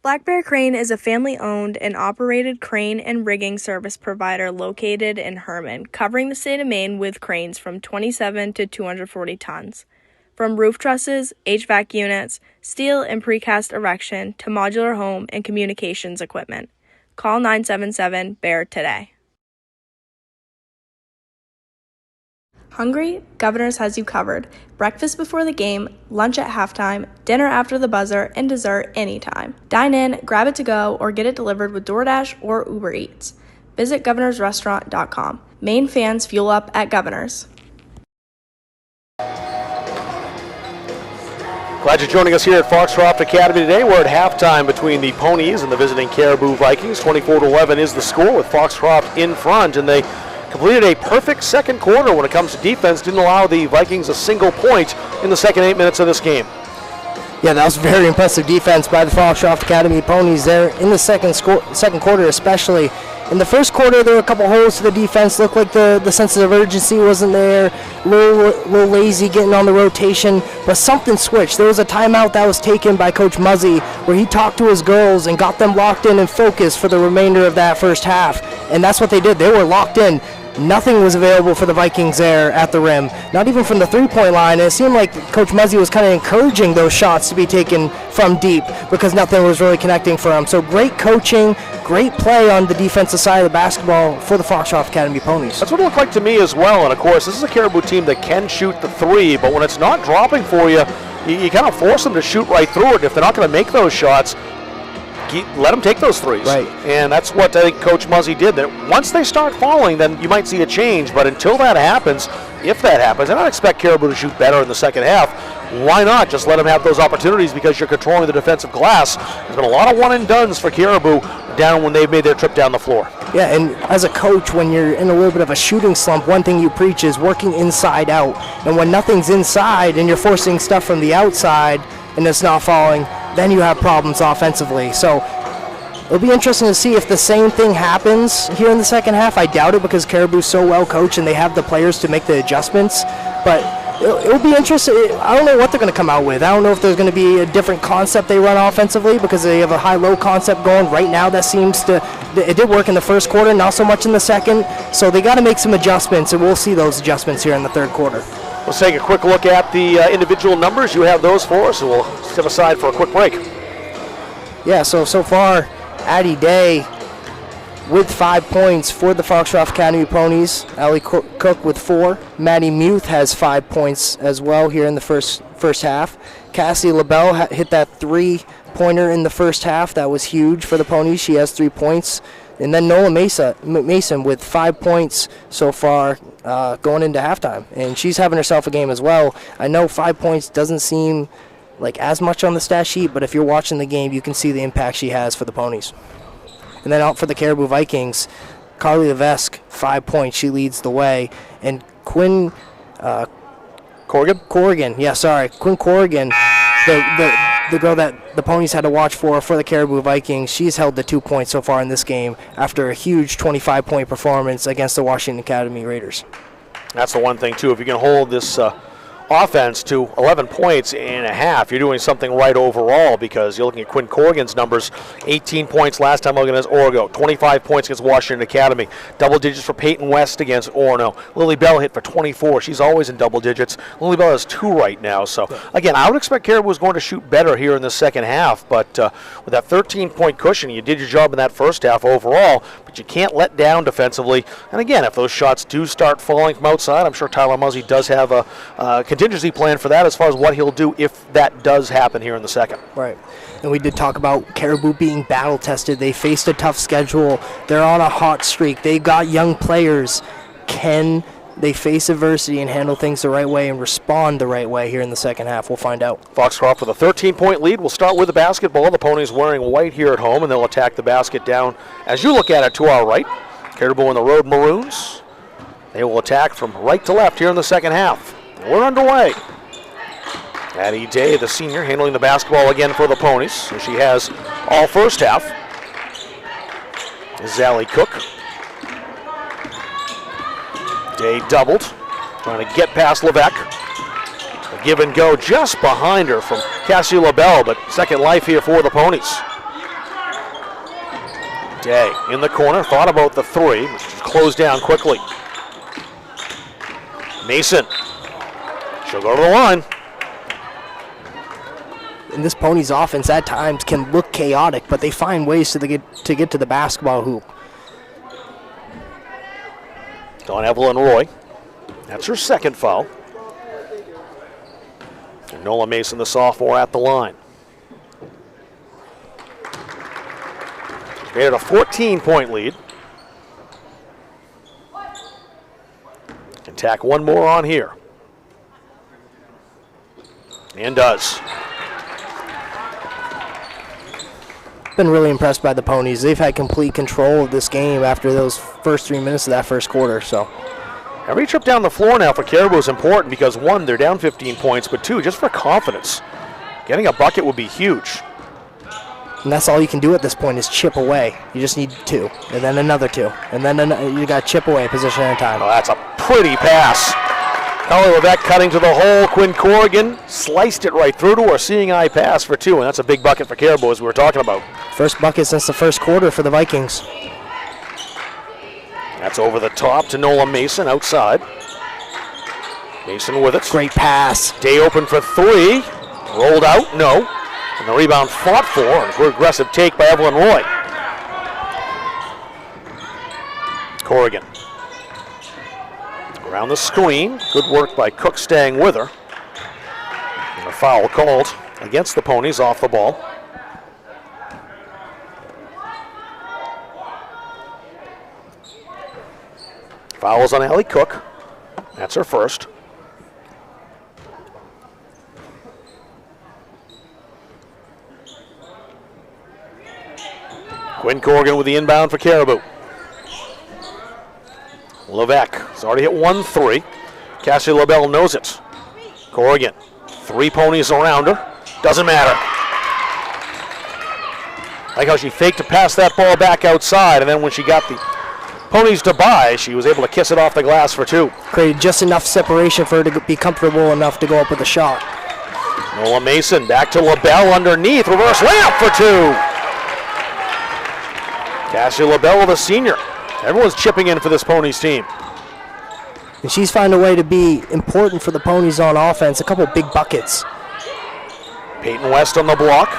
Black Bear Crane is a family-owned and operated crane and rigging service provider located in Herman, covering the state of Maine with cranes from 27 to 240 tons. From roof trusses, HVAC units, steel and precast erection to modular home and communications equipment. Call 977-BEAR today. Hungry? Governor's has you covered. Breakfast before the game, lunch at halftime, dinner after the buzzer, and dessert anytime. Dine in, grab it to go, or get it delivered with DoorDash or Uber Eats. Visit governorsrestaurant.com. Maine fans fuel up at Governor's.
Glad you're joining us here at Foxcroft Academy today. We're at halftime between the Ponies and the visiting Caribou Vikings. 24-11 is the score with Foxcroft in front, and they completed a perfect second quarter when it comes to defense. Didn't allow the Vikings a single point in the second 8 minutes of this game.
Yeah, that was very impressive defense by the Foxcroft Academy Ponies there in the second quarter especially. In the first quarter, there were a couple holes to the defense. Looked like the sense of urgency wasn't there. A little lazy getting on the rotation, but something switched. There was a timeout that was taken by Coach Muzzy where he talked to his girls and got them locked in and focused for the remainder of that first half, and that's what they did. They were locked in. Nothing was available for the Vikings there at the rim, not even from the three-point line. And it seemed like Coach Muzzy was kind of encouraging those shots to be taken from deep because nothing was really connecting for him. So great coaching, great play on the defensive side of the basketball for the Foxcroft Academy Ponies.
That's what it looked like to me as well. And of course, this is a Caribou team that can shoot the three, but when it's not dropping for you, you kind of force them to shoot right through it. If they're not going to make those shots, let them take those threes.
Right.
And that's what I think Coach Muzzy did. That once they start falling, then you might see a change. But until that happens, if that happens, and I expect Caribou to shoot better in the second half, why not just let them have those opportunities because you're controlling the defensive glass. There's been a lot of one-and-dones for Caribou down when they've made their trip down the floor.
Yeah, and as a coach, when you're in a little bit of a shooting slump, one thing you preach is working inside out. And when nothing's inside and you're forcing stuff from the outside and it's not falling, then you have problems offensively. So it'll be interesting to see if the same thing happens here in the second half. I doubt it because Caribou's so well coached and they have the players to make the adjustments. But it'll be interesting. I don't know what they're going to come out with. I don't know if there's going to be a different concept they run offensively because they have a high-low concept going right now that seems to – it did work in the first quarter, not so much in the second. So they got to make some adjustments, and we'll see those adjustments here in the third quarter.
Let's take a quick look at the individual numbers. You have those for us, and we'll step aside for a quick break.
Yeah, so far, Addie Day with 5 points for the Foxcroft Academy Ponies. Allie Cook with 4. Maddie Muth has 5 points as well here in the first half. Cassie LaBelle hit that three-pointer in the first half. That was huge for the Ponies. She has 3 points. And then Nola Mason with 5 points so far going into halftime. And she's having herself a game as well. I know 5 points doesn't seem like as much on the stat sheet, but if you're watching the game, you can see the impact she has for the Ponies. And then out for the Caribou Vikings, Carly Levesque, 5 points. She leads the way. And Quinn Corrigan. Quinn Corrigan. The the girl that the Ponies had to watch for the Caribou Vikings, she's held the 2 points so far in this game after a huge 25-point performance against the Washington Academy Raiders.
That's the one thing, too. If you can hold this offense to 11 points and a half, you're doing something right overall, because you're looking at Quinn Corrigan's numbers, 18 points last time against Orgo, 25 points against Washington Academy, double digits for Peyton West against Orono. Lily Bell hit for 24. She's always in double digits. Lily Bell has 2 right now. So, again, I would expect Caribou is going to shoot better here in the second half, but with that 13-point cushion, you did your job in that first half overall, but you can't let down defensively. And, again, if those shots do start falling from outside, I'm sure Tyler Muzzy does have a contingency plan for that as far as what he'll do if that does happen here in the second.
Right. And we did talk about Caribou being battle tested. They faced a tough schedule. They're on a hot streak. They got young players. Can they face adversity and handle things the right way and respond the right way here in the second half? We'll find out.
Foxcroft with a 13-point lead. We'll start with the basketball. The Ponies wearing white here at home, and they'll attack the basket down as you look at it to our right. Caribou in the road maroons. They will attack from right to left here in the second half. We're underway. Addie Day, the senior, handling the basketball again for the Ponies. So she has all first half. Zally Cook. Day doubled, trying to get past Levesque. A give and go just behind her from Cassie LaBelle, but second life here for the Ponies. Day in the corner, thought about the 3, which closed down quickly. Mason. She'll go to the line.
And this Ponies offense at times can look chaotic, but they find ways to get to the basketball hoop.
Dawn Evelyn Roy. That's her second foul. And Nola Mason, the sophomore, at the line. She's made it a 14-point lead. Can tack one more on here. And does.
Been really impressed by the Ponies. They've had complete control of this game after those first 3 minutes of that first quarter. So
every trip down the floor now for Caribou is important because, 1, they're down 15 points, but 2, just for confidence. Getting a bucket would be huge.
And that's all you can do at this point is chip away. You just need 2, and then another 2, and then you got chip away position at a time.
Oh, that's a pretty pass. Holly Levesque cutting to the hole. Quinn Corrigan sliced it right through to her seeing eye pass for 2, and that's a big bucket for Caribou, as we were talking about.
First bucket since the first quarter for the Vikings.
That's over the top to Nola Mason outside. Mason with it.
Great pass.
Day open for 3. Rolled out, no. And the rebound fought for, and a good aggressive take by Evelyn Roy. Corrigan. Around the screen. Good work by Cook staying with her. And a foul called against the Ponies off the ball. Fouls on Allie Cook. That's her first. Quinn Corrigan with the inbound for Caribou. Levesque has already hit 1-3. Cassie LaBelle knows it. Corrigan, 3 Ponies around her. Doesn't matter. Like how she faked to pass that ball back outside, and then when she got the Ponies to buy, she was able to kiss it off the glass for 2.
Created just enough separation for her to be comfortable enough to go up with a shot.
Nola Mason back to LaBelle underneath. Reverse layup for 2. Cassie LaBelle, the senior. Everyone's chipping in for this Ponies team.
And she's found a way to be important for the Ponies on offense. A couple big buckets.
Peyton West on the block.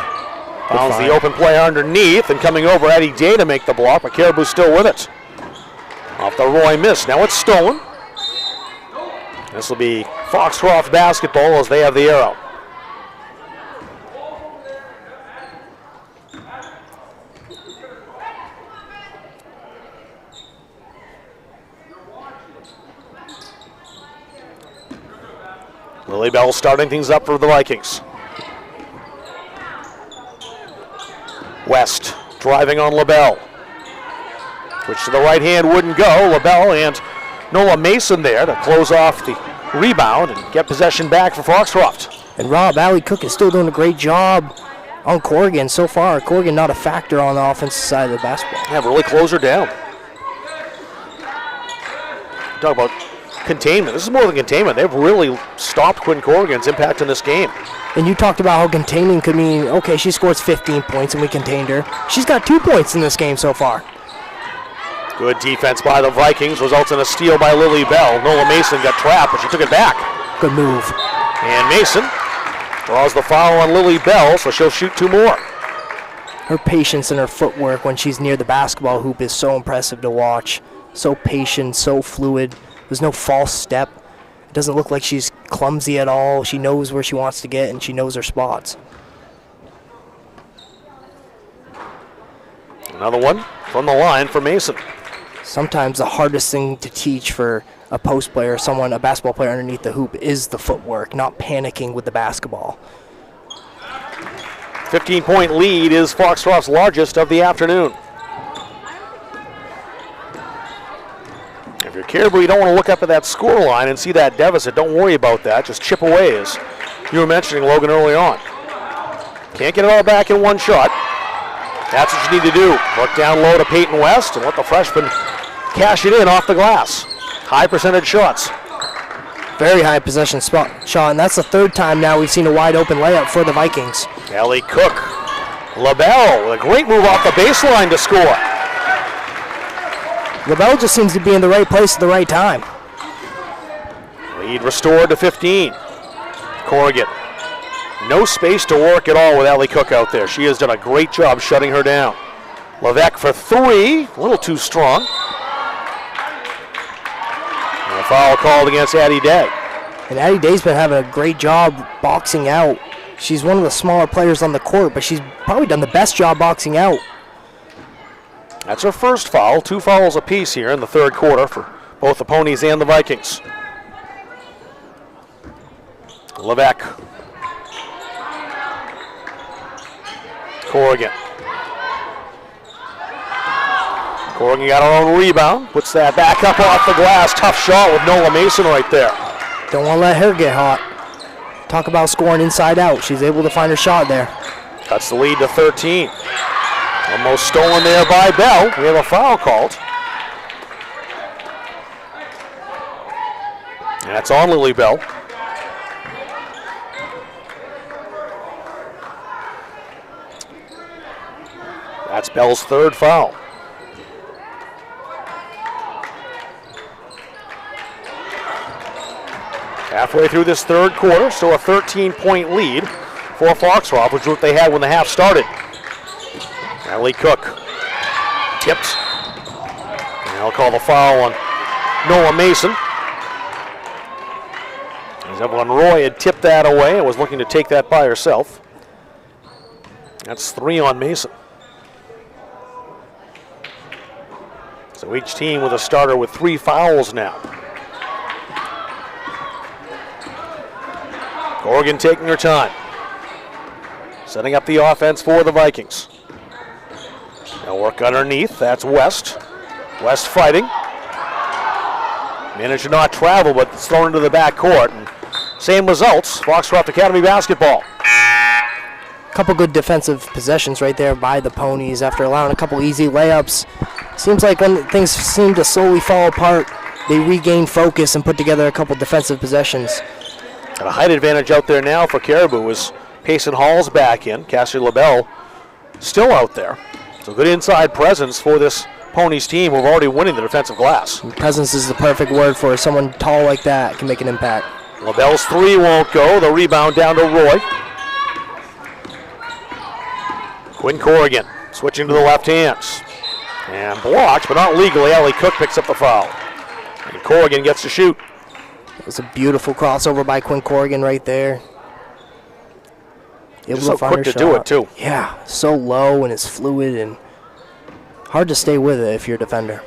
Found the open player underneath, and coming over Addie Day to make the block, but Caribou's still with it. Off the Roy miss. Now it's stolen. This will be Foxcroft basketball as they have the arrow. Lily Bell starting things up for the Vikings. West driving on LaBelle. Which to the right hand wouldn't go. LaBelle and Nola Mason there to close off the rebound and get possession back for Foxcroft.
And Rob, Allie Cook is still doing a great job on Corrigan so far. Corrigan not a factor on the offensive side of the basketball.
Yeah, really close her down. Talk about containment. This is more than containment. They've really stopped Quinn Corrigan's impact in this game.
And you talked about how containing could mean, okay, she scores 15 points and we contained her. She's got 2 points in this game so far.
Good defense by the Vikings results in a steal by Lily Bell. Nola Mason got trapped, but she took it back.
Good move.
And Mason draws the foul on Lily Bell, so she'll shoot 2 more.
Her patience and her footwork when she's near the basketball hoop is so impressive to watch. So patient, so fluid. There's no false step. It doesn't look like she's clumsy at all. She knows where she wants to get, and she knows her spots.
Another one from the line for Mason.
Sometimes the hardest thing to teach for a post player, a basketball player underneath the hoop, is the footwork, not panicking with the basketball.
15-point lead is Foxcroft's largest of the afternoon. If you're Caribou, you don't want to look up at that score line and see that deficit. Don't worry about that. Just chip away, as you were mentioning, Logan, early on. Can't get it all back in one shot. That's what you need to do. Look down low to Peyton West and let the freshman cash it in off the glass. High percentage shots.
Very high possession shot, and that's the 3rd time now we've seen a wide open layup for the Vikings.
Allie Cook. LaBelle with a great move off the baseline to score.
LaBelle just seems to be in the right place at the right time.
Lead restored to 15. Corrigan. No space to work at all with Allie Cook out there. She has done a great job shutting her down. Levesque for 3, a little too strong. And a foul called against Addie Day.
And Addie Day's been having a great job boxing out. She's one of the smaller players on the court, but she's probably done the best job boxing out.
That's her first foul. 2 fouls apiece here in the 3rd quarter for both the Ponies and the Vikings. Levesque. Corrigan. Corrigan got her own rebound. Puts that back up off the glass. Tough shot with Nola Mason right there.
Don't want to let her get hot. Talk about scoring inside out. She's able to find her shot there.
Cuts the lead to 13. Almost stolen there by Bell. We have a foul called. And that's on Lily Bell. That's Bell's 3rd foul. Halfway through this 3rd quarter, still a 13-point lead for Foxcroft, which is what they had when the half started. Allie Cook tipped. And they'll call the foul on Nola Mason. As Evelyn Roy had tipped that away and was looking to take that by herself. That's 3 on Mason. So each team with a starter with 3 fouls now. Corrigan taking her time. Setting up the offense for the Vikings. They'll work underneath. That's West. West fighting. Managed to not travel, but it's thrown into the backcourt. And same results. Foxcroft Academy basketball.
Couple good defensive possessions right there by the Ponies after allowing a couple easy layups. Seems like when things seem to slowly fall apart, they regain focus and put together a couple defensive possessions.
Got a height advantage out there now for Caribou as Payson Hall's back in. Cassie LaBelle still out there. So good inside presence for this Ponies team who are already winning the defensive glass.
And presence is the perfect word for someone tall like that can make an impact.
LaBelle's 3 won't go. The rebound down to Roy. Quinn Corrigan switching to the left hands. And blocked, but not legally. Allie Cook picks up the foul. And Corrigan gets to shoot.
It was a beautiful crossover by Quinn Corrigan right there.
Able to find her shot. Do it too.
Yeah, so low and it's fluid and hard to stay with it if you're a defender.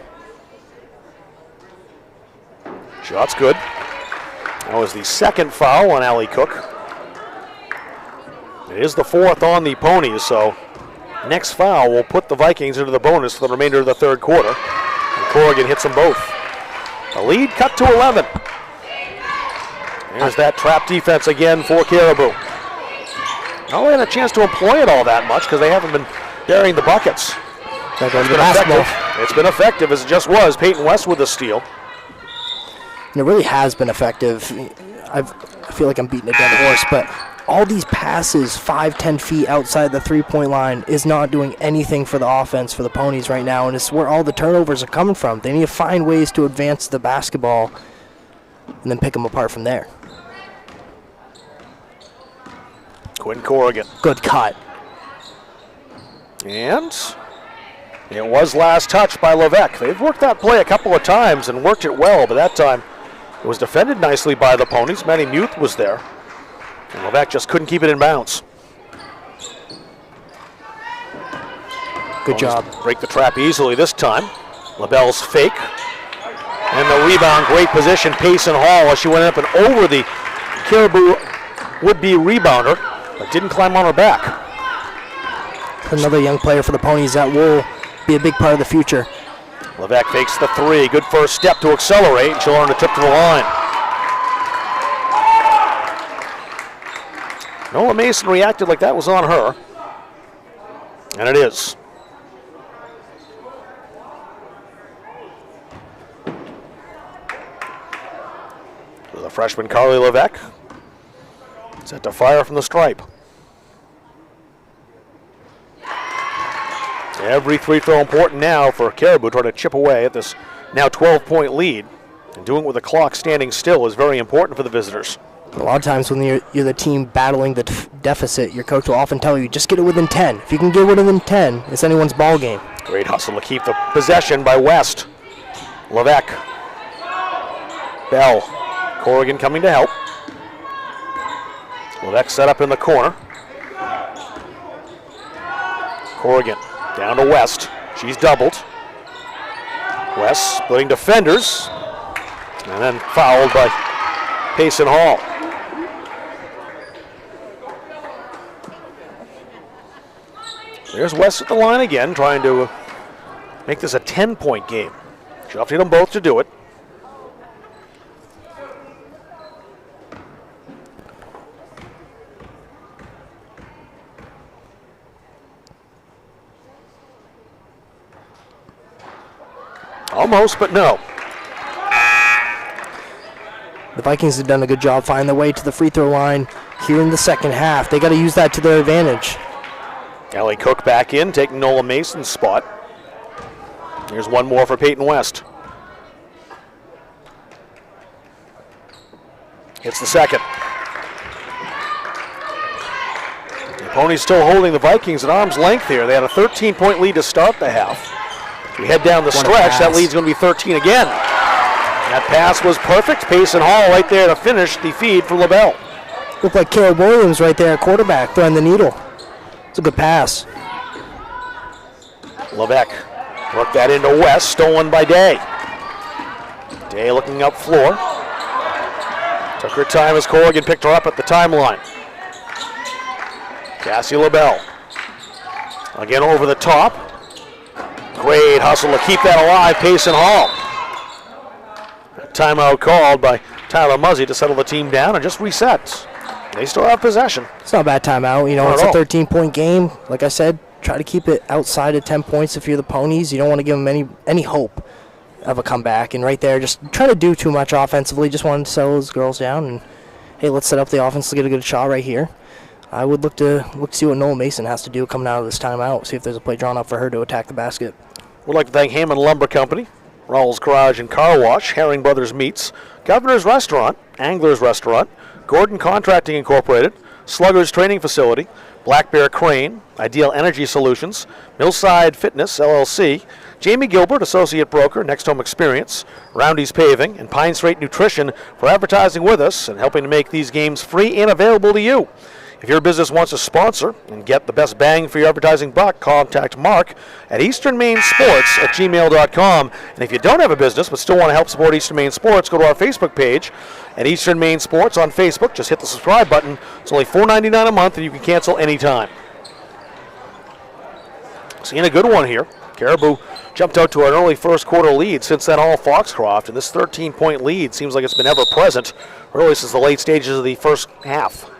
Shot's good. That was the 2nd foul on Allie Cook. It is the 4th on the Ponies, so next foul will put the Vikings into the bonus for the remainder of the 3rd quarter. And Corrigan hits them both. The lead cut to 11. There's that trap defense again for Caribou. Not really had a chance to employ it all that much because they haven't been burying the buckets. It's been effective. It's been effective as it just was. Peyton West with the steal.
And it really has been effective. I feel like I'm beating a dead horse, but all these passes 5-10 feet outside the three-point line is not doing anything for the offense for the Ponies right now, and it's where all the turnovers are coming from. They need to find ways to advance the basketball and then pick them apart from there.
Quinn Corrigan.
Good cut.
And it was last touch by Levesque. They've worked that play a couple of times and worked it well, but that time it was defended nicely by the Ponies. Manny Muth was there. And Levesque just couldn't keep it in bounds.
Good job.
Break the trap easily this time. LaBelle's fake. And the rebound, great position, Payson Hall as she went up and over the Caribou would-be rebounder, but didn't climb on her back.
Another young player for the Ponies that will be a big part of the future.
Levesque fakes the three. Good first step to accelerate, and she'll earn a trip to the line. Nola Mason reacted like that was on her. And it is. So the freshman Carly Levesque set to fire from the stripe. Every free throw important now for Caribou, trying to chip away at this now 12-point lead. And doing it with the clock standing still is very important for the visitors.
A lot of times when you're the team battling the deficit, your coach will often tell you, just get it within 10. If you can get it within 10, it's anyone's ball game.
Great hustle to keep the possession by West. Levesque. Bell. Corrigan coming to help. Levesque set up in the corner. Corrigan down to West. She's doubled. West splitting defenders. And then fouled by Payson Hall. There's West at the line again, trying to make this a 10-point game. She'll have to hit them both to do it. Almost, but no.
The Vikings have done a good job finding their way to the free throw line here in the second half. They got to use that to their advantage.
Ellie Cook back in, taking Nola Mason's spot. Here's one more for Peyton West. Hits the second. The Ponies still holding the Vikings at arm's length here. They had a 13-point lead to start the half. We head down the stretch, that lead's going to be 13 again. That pass was perfect. Payson Hall right there to finish the feed for LaBelle.
Looked like Caleb Williams right there at quarterback, throwing the needle. It's a good pass.
Levesque worked that into West, stolen by Day. Day looking up floor. Took her time as Corrigan picked her up at the timeline. Cassie LaBelle. Again over the top. Great hustle to keep that alive, Payson Hall. A timeout called by Tyler Muzzy to settle the team down and just reset. They still have possession.
It's not a bad timeout. You know, it's a 13-point game. Like I said, try to keep it outside of 10 points if you're the Ponies. You don't want to give them any hope of a comeback. And right there, just try to do too much offensively. Just wanted to settle those girls down. And, hey, let's set up the offense to get a good shot right here. I would look to see what Noel Mason has to do coming out of this timeout, see if there's a play drawn up for her to attack the basket.
We'd like to thank Hammond Lumber Company, Rawls Garage and Car Wash, Herring Brothers Meats, Governor's Restaurant, Angler's Restaurant, Gordon Contracting Incorporated, Slugger's Training Facility, Black Bear Crane, Ideal Energy Solutions, Millside Fitness, LLC, Jamie Gilbert, Associate Broker, Next Home Experience, Roundy's Paving, and Pine Straight Nutrition for advertising with us and helping to make these games free and available to you. If your business wants to sponsor and get the best bang for your advertising buck, contact Mark at easternmainsports@gmail.com. And if you don't have a business but still want to help support Eastern Maine Sports, go to our Facebook page at Eastern Maine Sports on Facebook. Just hit the subscribe button. It's only $4.99 a month and you can cancel anytime. Seeing a good one here. Caribou jumped out to an early first quarter lead. Since then, all Foxcroft, and this 13-point lead seems like it's been ever present, really since the late stages of the first half.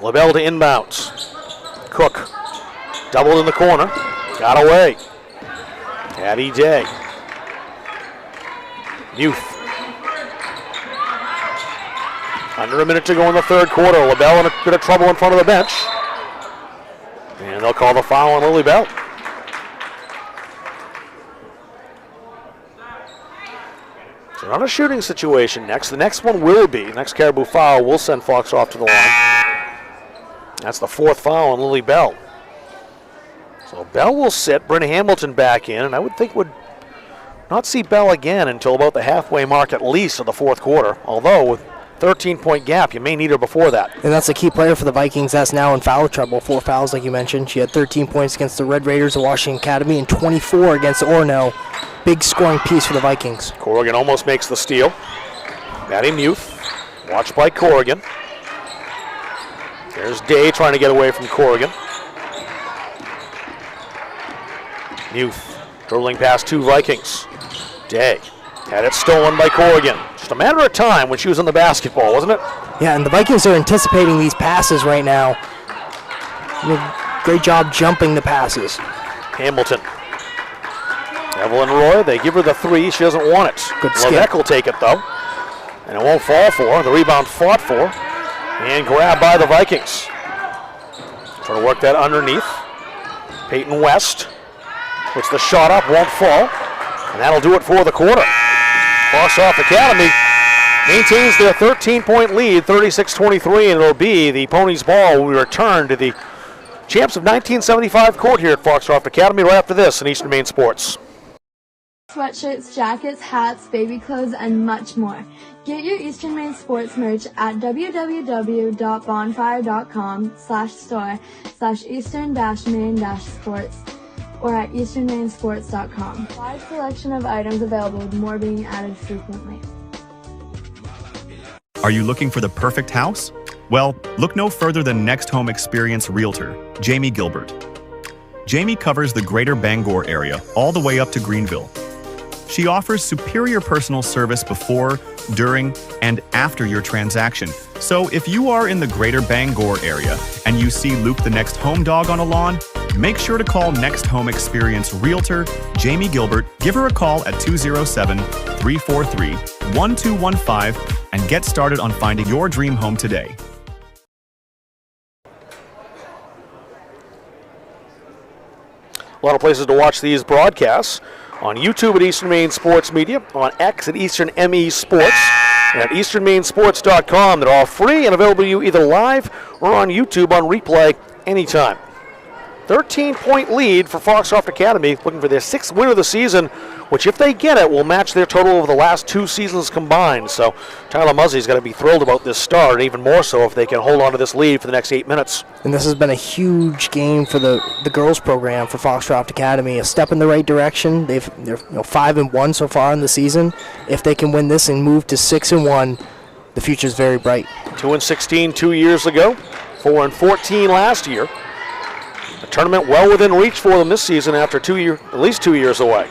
LaBelle to inbounds. Cook doubled in the corner, got away. Addie Day. Youth. Under a minute to go in the third quarter. LaBelle in a bit of trouble in front of the bench. And they'll call the foul on Lily Bell. So not a shooting situation next. The next one will be, next Caribou foul will send Foxcroft to the line. That's the fourth foul on Lily Bell. So Bell will sit, Bryn Hamilton back in, and I would think would not see Bell again until about the halfway mark at least of the fourth quarter. Although with 13-point gap, you may need her before that.
And that's a key player for the Vikings that's now in foul trouble. 4 fouls, like you mentioned. She had 13 points against the Red Raiders of Washington Academy and 24 against Orono. Big scoring piece for the Vikings.
Corrigan almost makes the steal. Maddie Muth, watched by Corrigan. There's Day trying to get away from Corrigan. Muth dribbling past 2 Vikings. Day had it stolen by Corrigan. Just a matter of time when she was in the basketball, wasn't it?
Yeah, and the Vikings are anticipating these passes right now. Great job jumping the passes.
Hamilton. Evelyn Roy, they give her the 3. She doesn't want it.
Good skip.
Levesque will take it, though. And it won't fall for her. The rebound fought for. And grabbed by the Vikings. Trying to work that underneath. Peyton West puts the shot up, won't fall. And that'll do it for the quarter. Foxcroft Academy maintains their 13-point lead, 36-23, and it'll be the Ponies' ball when we return to the champs of 1975 court here at Foxcroft Academy right after this in Eastern Maine Sports.
Sweatshirts, jackets, hats, baby clothes, and much more. Get your Eastern Maine Sports merch at www.bonfire.com/store/eastern-maine-sports or at easternmainsports.com. Wide selection of items available with more being added frequently.
Are you looking for the perfect house? Well, look no further than Next Home Experience Realtor, Jamie Gilbert. Jamie covers the greater Bangor area all the way up to Greenville. She offers superior personal service before, during, and after your transaction. So if you are in the greater Bangor area and you see Luke the next home dog on a lawn, make sure to call Next Home Experience Realtor, Jamie Gilbert. Give her a call at 207-343-1215 and get started on finding your dream home today.
A lot of places to watch these broadcasts. On YouTube at Eastern Maine Sports Media, on X at Eastern ME Sports, and at easternmainsports.com. They're all free and available to you either live or on YouTube on replay anytime. 13-point lead for Foxcroft Academy, looking for their 6th win of the season, which if they get it will match their total of the last 2 seasons combined. So Tyler Muzzey's got to be thrilled about this start, and even more so if they can hold on to this lead for the next 8 minutes.
And this has been a huge game for the girls program for Foxcroft Academy. A step in the right direction. They're 5-1 so far in the season. If they can win this and move to 6-1, the future is very bright.
2-16 2 years ago, 4-14 last year. The tournament well within reach for them this season after at least 2 years away.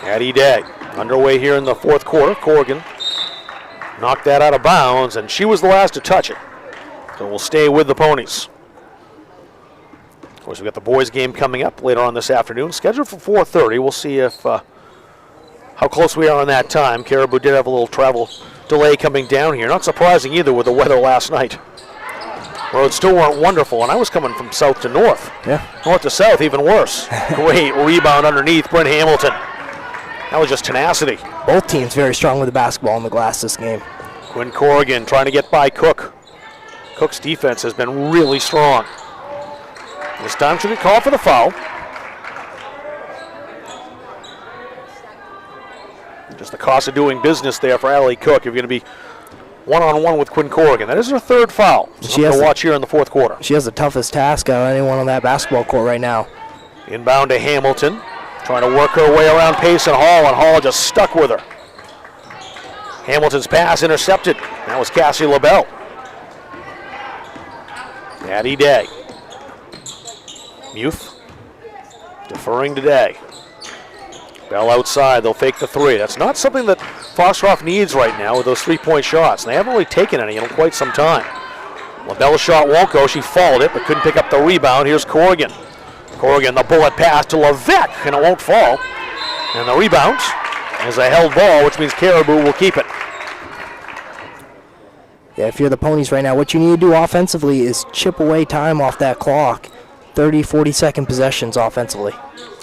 Addie Day underway here in the fourth quarter. Corrigan knocked that out of bounds, and she was the last to touch it. So we'll stay with the Ponies. Of course, we've got the boys' game coming up later on this afternoon, scheduled for 4:30. We'll see if how close we are on that time. Caribou did have a little travel delay coming down here. Not surprising either with the weather last night. Roads still weren't wonderful, and I was coming from south to north.
Yeah.
North to south, even worse. Great rebound underneath, Bryn Hamilton. That was just tenacity.
Both teams very strong with the basketball on the glass this game.
Quinn Corrigan trying to get by Cook. Cook's defense has been really strong. This time should be called for the foul. Just the cost of doing business there for Allie Cook. You're going to be one-on-one with Quinn Corrigan. That is her 3rd foul. She has to watch here in the fourth quarter.
She has the toughest task out of anyone on that basketball court right now.
Inbound to Hamilton. Trying to work her way around Payson Hall, and Hall just stuck with her. Hamilton's pass intercepted. That was Cassie LaBelle. Addie Day. Muth Deferring today. Bell outside, they'll fake the three. That's not something that Foxcroft needs right now with those three-point shots. And they haven't really taken any in quite some time. LaBelle's shot won't go. She fouled it, but couldn't pick up the rebound. Here's Corrigan. Corrigan, the bullet pass to Levesque, and it won't fall. And the rebound is a held ball, which means Caribou will keep it.
Yeah, if you're the Ponies right now, what you need to do offensively is chip away time off that clock. 30, 40-second possessions offensively.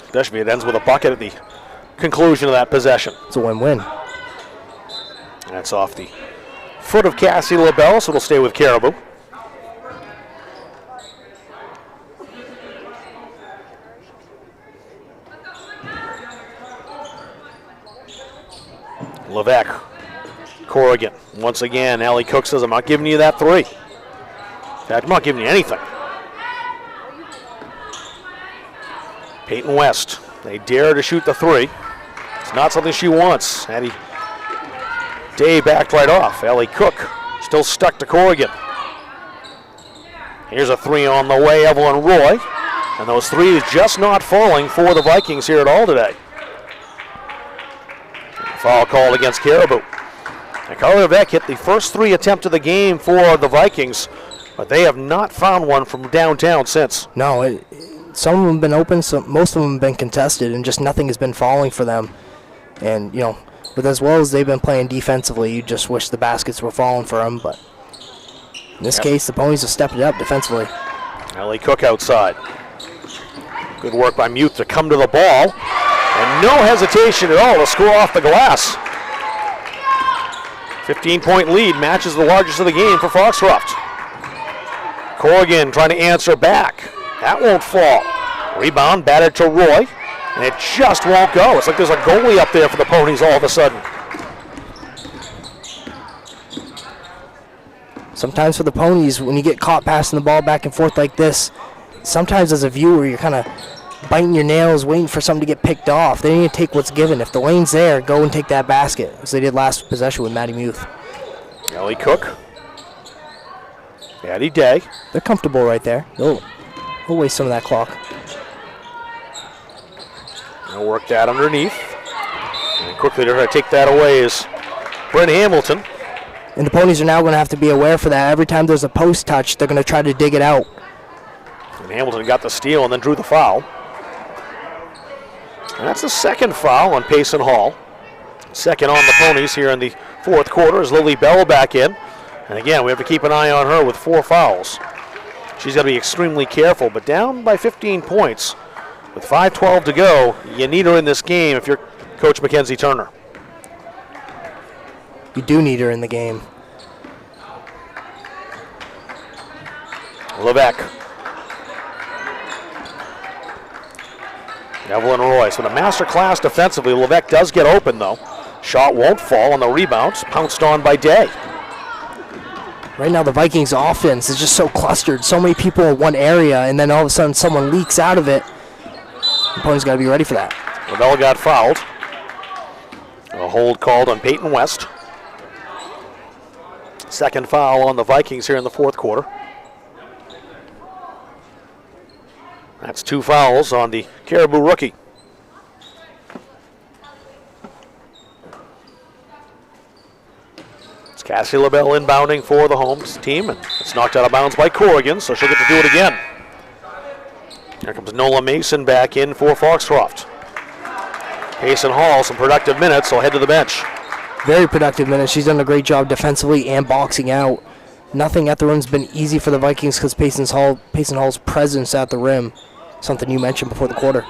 Especially if it ends with a bucket at the conclusion of that possession.
It's a win-win.
That's off the foot of Cassie LaBelle, so it'll stay with Caribou. Levesque, Corrigan. Once again, Allie Cook says, I'm not giving you that three. In fact, I'm not giving you anything. Peyton West, they dare to shoot the three. It's not something she wants. Addie Day backed right off. Allie Cook still stuck to Corrigan. Here's a three on the way, Evelyn Roy. And those threes just not falling for the Vikings here at all today. Foul called against Caribou. And Carly Levesque hit the first three attempt of the game for the Vikings, but they have not found one from downtown since.
No, some of them have been open, most of them have been contested, and just nothing has been falling for them. And, you know, with as well as they've been playing defensively, you just wish the baskets were falling for them. But in this case, the Ponies have stepped it up defensively.
Allie Cook outside. Good work by Muth to come to the ball. And no hesitation at all to score off the glass. 15-point lead matches the largest of the game for Foxcroft. Corrigan trying to answer back. That won't fall. Rebound batted to Roy. And it just won't go. It's like there's a goalie up there for the Ponies all of a sudden.
Sometimes for the Ponies, when you get caught passing the ball back and forth like this, sometimes as a viewer, you're kind of biting your nails, waiting for something to get picked off. They need to take what's given. If the lane's there, go and take that basket, as they did last possession with Maddie Muth.
Allie Cook. Addie Day.
They're comfortable right there. They'll waste some of that clock.
They'll work that underneath. And quickly they're going to take that away is Brent Hamilton.
And the Ponies are now going to have to be aware for that. Every time there's a post touch, they're going to try to dig it out.
And Hamilton got the steal and then drew the foul. And that's the second foul on Payson Hall. Second on the Ponies here in the fourth quarter as Lily Bell back in. And again, we have to keep an eye on her with 4 fouls. She's got to be extremely careful, but down by 15 points. With 5:12 to go, you need her in this game if you're Coach Mackenzie Turner.
You do need her in the game.
Levesque. Evelyn Royce with a master class defensively. Levesque does get open though. Shot won't fall on the rebounds. Pounced on by Day.
Right now the Vikings offense is just so clustered. So many people in one area, and then all of a sudden someone leaks out of it. The Ponies got to be ready for that.
Lavelle got fouled. A hold called on Peyton West. Second foul on the Vikings here in the fourth quarter. That's 2 fouls on the Caribou rookie. It's Cassie LaBelle inbounding for the home team, and it's knocked out of bounds by Corrigan, so she'll get to do it again. Here comes Nola Mason back in for Foxcroft. Payson Hall, some productive minutes, so head to the bench.
Very productive minutes. She's done a great job defensively and boxing out. Nothing at the rim's been easy for the Vikings because Payson Hall's presence at the rim, something you mentioned before the quarter.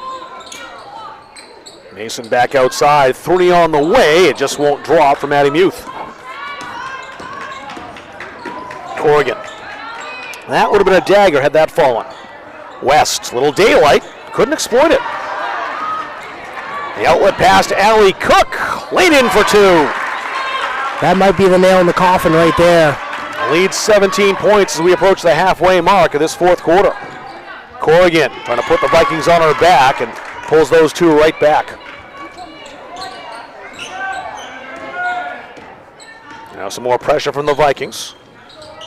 Mason back outside, 3 on the way. It just won't drop from Maddie Muth. Corrigan. That would have been a dagger had that fallen. West, little daylight, couldn't exploit it. The outlet pass to Allie Cook, laid in for 2.
That might be the nail in the coffin right there.
Leads 17 points as we approach the halfway mark of this fourth quarter. Corrigan trying to put the Vikings on her back and pulls those 2 right back. Now some more pressure from the Vikings.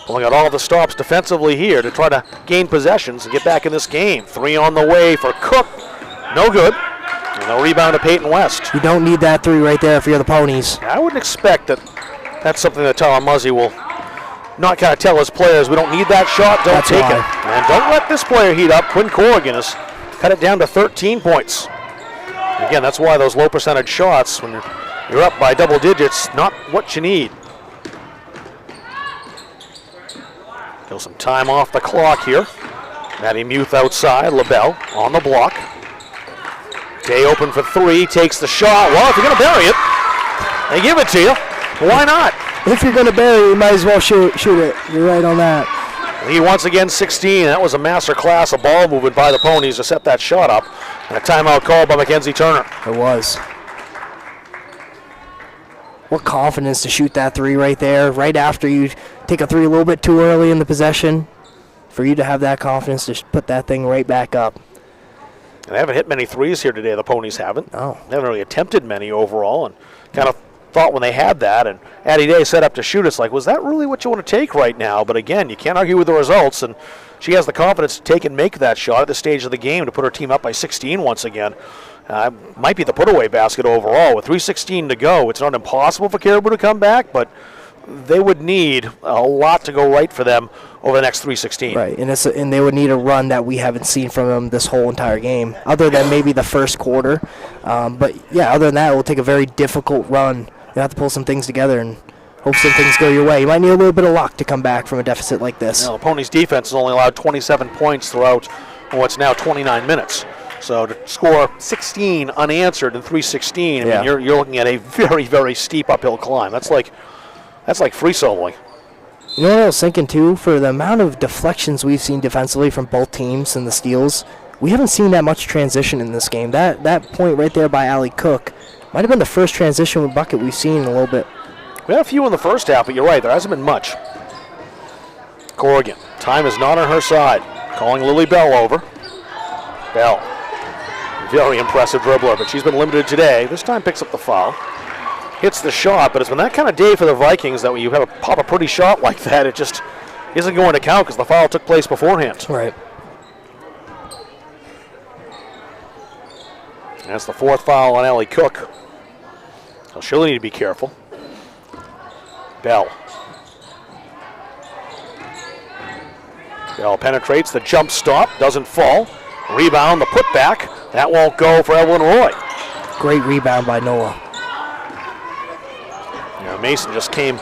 Pulling out all the stops defensively here to try to gain possessions and get back in this game. 3 on the way for Cook. No good. And a rebound to Peyton West.
You don't need that three right there if you're the Ponies.
I wouldn't expect that that's something that Tyler Muzzy will not kind of tell his players, we don't need that shot, don't take it. And don't let this player heat up. Quinn Corrigan has cut it down to 13 points. Again, that's why those low percentage shots, when you're up by double digits, not what you need. Still some time off the clock here. Maddie Muth outside, LaBelle on the block. Day open for three, takes the shot. Well, if you're going to bury it, they give it to you. Why not?
If you're going to bury it, you might as well shoot it. You're right on that.
He once again 16. That was a master class of ball movement by the Ponies to set that shot up. And a timeout called by Mackenzie Turner.
It was. What confidence to shoot that three right there, right after you take a three a little bit too early in the possession. For you to have that confidence to put that thing right back up.
And they haven't hit many threes here today, the Ponies haven't.
No.
They haven't really attempted many overall, and kind of thought when they had that, and Addie Day set up to shoot, it's like, was that really what you want to take right now? But again, you can't argue with the results, and she has the confidence to take and make that shot at this stage of the game to put her team up by 16 once again. Might be the put-away basket overall. With 3:16 to go, it's not impossible for Caribou to come back, but they would need a lot to go right for them over the next 3:16.
Right, and they would need a run that we haven't seen from them this whole entire game, other than maybe the first quarter. But yeah, other than that, it will take a very difficult run. You have to pull some things together and hope some things go your way. You might need a little bit of luck to come back from a deficit like this.
The Ponies' defense has only allowed 27 points throughout what's now 29 minutes. So to score 16 unanswered in 3:16, I mean, you're looking at a very, very steep uphill climb. That's like free soloing.
You know what I was thinking too? For the amount of deflections we've seen defensively from both teams and the steals, we haven't seen that much transition in this game. That point right there by Allie Cook might have been the first transition with bucket we've seen in a little bit.
We had a few in the first half, but you're right, there hasn't been much. Corrigan, time is not on her side. Calling Lily Bell over. Bell, very impressive dribbler, but she's been limited today. This time picks up the foul. Hits the shot, but it's been that kind of day for the Vikings that when you have pop a pretty shot like that, it just isn't going to count because the foul took place beforehand.
Right.
That's the fourth foul on Allie Cook. So she'll need to be careful. Bell. Bell penetrates the jump stop, doesn't fall. Rebound, the putback. That won't go for Evelyn Roy.
Great rebound by Noah.
Mason just came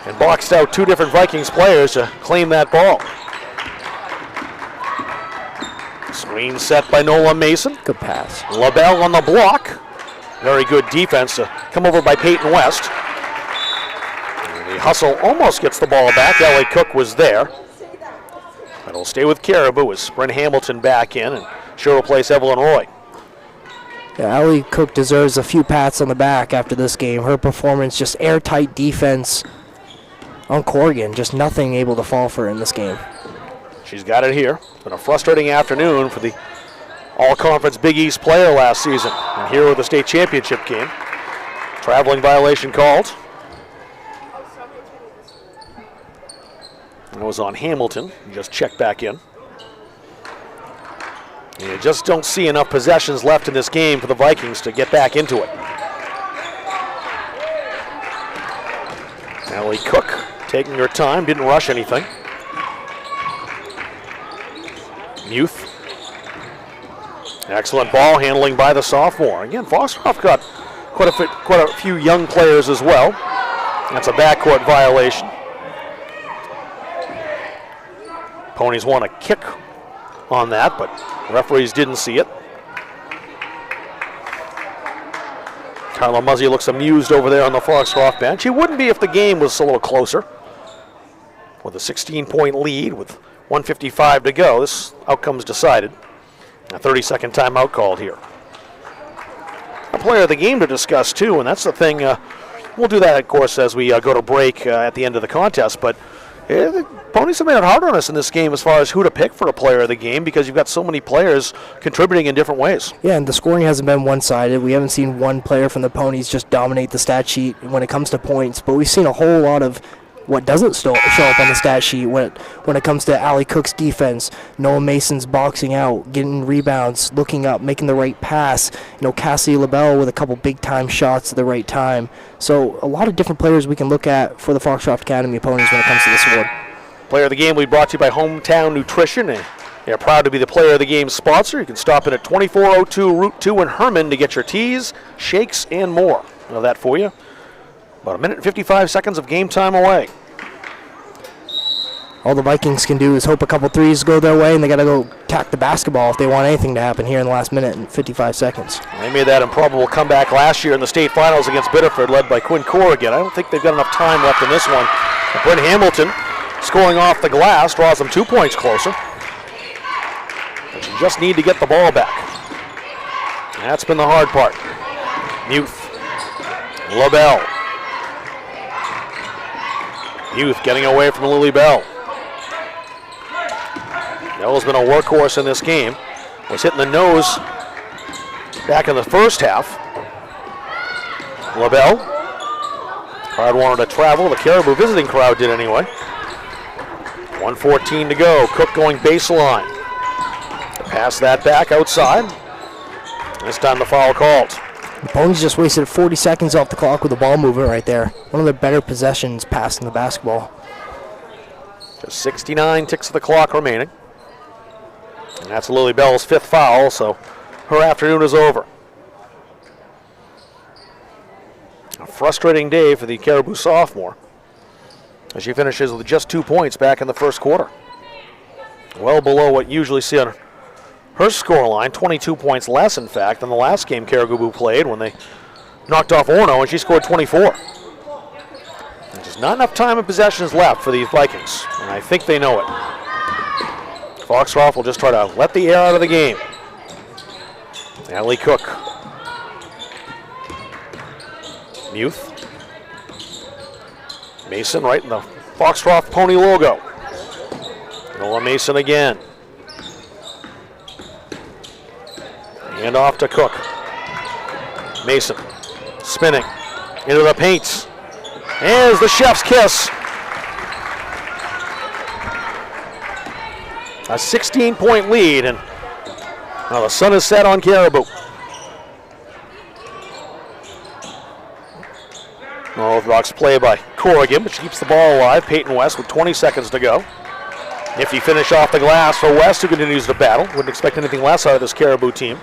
and boxed out two different Vikings players to claim that ball. Screen set by Nola Mason.
Good pass.
LaBelle on the block. Very good defense to come over by Peyton West. And the hustle almost gets the ball back. Allie Cook was there. It'll stay with Caribou as Bryn Hamilton back in, and she'll replace Evelyn Roy.
Yeah, Allie Cook deserves a few pats on the back after this game. Her performance, just airtight defense on Corrigan. Just nothing able to fall for her in this game.
She's got it here. It's been a frustrating afternoon for the All-Conference Big East player last season. And here with the state championship game. Traveling violation called. That was on Hamilton. Just checked back in. You just don't see enough possessions left in this game for the Vikings to get back into it. Allie Cook taking her time, didn't rush anything. Muth. Excellent ball handling by the sophomore. Again, Foxcroft got quite a few young players as well. That's a backcourt violation. Ponies want a kick on that, but referees didn't see it. Carla Muzzy looks amused over there on the Foxcroft bench. He wouldn't be if the game was a little closer. With a 16-point lead with 1:55 to go, this outcome's decided. A 30-second timeout called here. A player of the game to discuss too, and that's the thing. We'll do that, of course, as we go to break at the end of the contest, but the Ponies have made it hard on us in this game as far as who to pick for a player of the game because you've got so many players contributing in different ways.
Yeah, and the scoring hasn't been one-sided. We haven't seen one player from the Ponies just dominate the stat sheet when it comes to points, but we've seen a whole lot of what doesn't show up on the stat sheet when it comes to Allie Cook's defense. Noah Mason's boxing out, getting rebounds, looking up, making the right pass. Cassie LaBelle with a couple big-time shots at the right time. So a lot of different players we can look at for the Foxcroft Academy ponies when it comes to this award.
Player of the game will be brought to you by Hometown Nutrition. And they're proud to be the Player of the Game sponsor. You can stop in at 2402 Route 2 in Herman to get your teas, shakes, and more. We'll have that for you. About a minute and 55 seconds of game time away.
All the Vikings can do is hope a couple threes go their way, and they got to go tack the basketball if they want anything to happen here in the last minute and 55 seconds.
They made that improbable comeback last year in the state finals against Biddeford, led by Quinn Corrigan. I don't think they've got enough time left in this one. Brent Hamilton scoring off the glass draws them 2 points closer. But you just need to get the ball back. And that's been the hard part. Muth. LaBelle. Muth getting away from Lily Bell. Bell's been a workhorse in this game. Was hitting the nose back in the first half. LaBelle. Crowd wanted to travel. The Caribou visiting crowd did anyway. 1:14 to go. Cook going baseline. Pass that back outside. This time the foul called.
The Ponies just wasted 40 seconds off the clock with the ball movement right there. One of their better possessions passing the basketball.
Just 69 ticks of the clock remaining. And that's Lily Bell's 5th foul, so her afternoon is over. A frustrating day for the Caribou sophomore as she finishes with just 2 points back in the first quarter. Well below what you usually see on her scoreline, 22 points less, in fact, than the last game Caribou played when they knocked off Orono, and she scored 24. There's just not enough time and possessions left for these Vikings, and I think they know it. Foxcroft will just try to let the air out of the game. Allie Cook. Muth. Mason right in the Foxcroft pony logo. Noah Mason again. Hand off to Cook. Mason spinning into the paint. Here's the chef's kiss. A 16-point lead, and now the sun is set on Caribou. Orthodox play by Corrigan, but she keeps the ball alive. Peyton West with 20 seconds to go. Nifty finish off the glass for West, who continues to battle. Wouldn't expect anything less out of this Caribou team.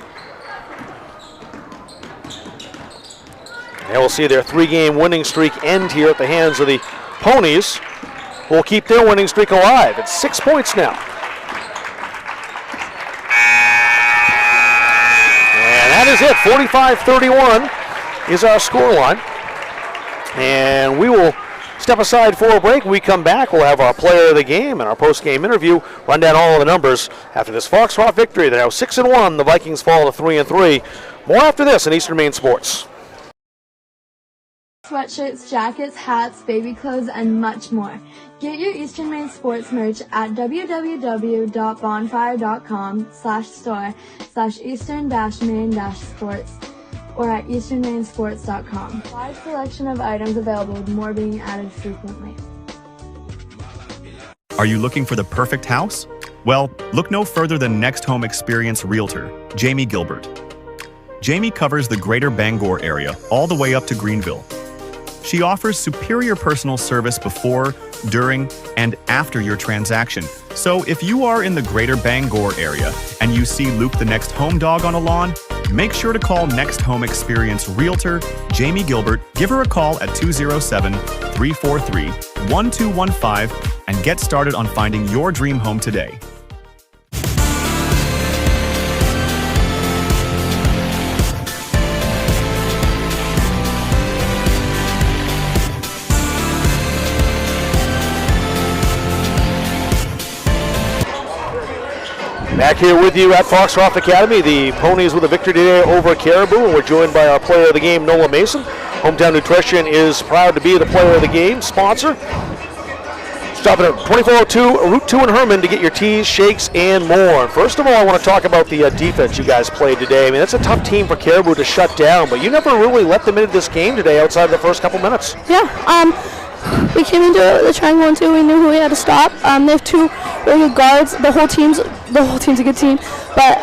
And we'll see their 3-game winning streak end here at the hands of the Ponies, who will keep their winning streak alive. It's 6 points now. And that is it. 45-31 is our scoreline. And we will step aside for a break. When we come back, we'll have our player of the game and our post-game interview, run down all of the numbers after this Foxcroft victory. They're now 6-1. The Vikings fall to 3-3. More after this in Eastern Maine Sports.
Sweatshirts, jackets, hats, baby clothes, and much more. Get your Eastern Maine Sports merch at www.bonfire.com/store/eastern-maine-sports or at easternmainsports.com. Wide selection of items available, with more being added frequently.
Are you looking for the perfect house? Well, look no further than Next Home Experience Realtor, Jamie Gilbert. Jamie covers the greater Bangor area all the way up to Greenville. She offers superior personal service before, during, and after your transaction. So if you are in the greater Bangor area and you see Luke the next home dog on a lawn, make sure to call Next Home Experience Realtor Jamie Gilbert. Give her a call at 207-343-1215 and get started on finding your dream home today.
Back here with you at Foxcroft Academy, the Ponies with a victory today over Caribou, and we're joined by our player of the game, Noah Mason. Hometown Nutrition is proud to be the player of the game sponsor. Stop at 2402 Route 2 in Herman to get your teas, shakes, and more. First of all, I want to talk about the defense you guys played today. I mean, it's a tough team for Caribou to shut down, but you never really let them into this game today outside of the first couple minutes.
Yeah,
we came into the triangle 1-2. We knew who we had to stop. They have 2 really good guards. The whole team's a good team, but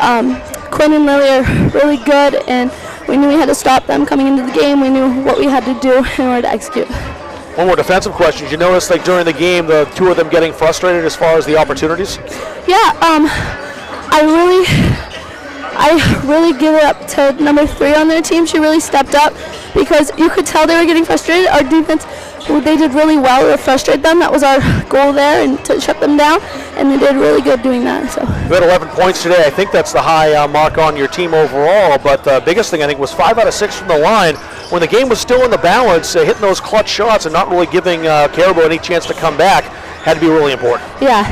Quinn and Lily are really good, and we knew we had to stop them coming into the game. We knew what we had to do in order to execute.
One more defensive question. Did you notice, like, during the game, the 2 of them getting frustrated as far as the opportunities?
Yeah, I really give it up to number 3 on their team. She really stepped up because you could tell they were getting frustrated. Our defense, they did really well to frustrate them. That was our goal there, and to shut them down, and they did really good doing that. So
You had 11 points today. I think that's the high mark on your team overall, but the biggest thing, I think, was 5 out of 6 from the line. When the game was still in the balance, hitting those clutch shots and not really giving Caribou any chance to come back had to be really important.
yeah,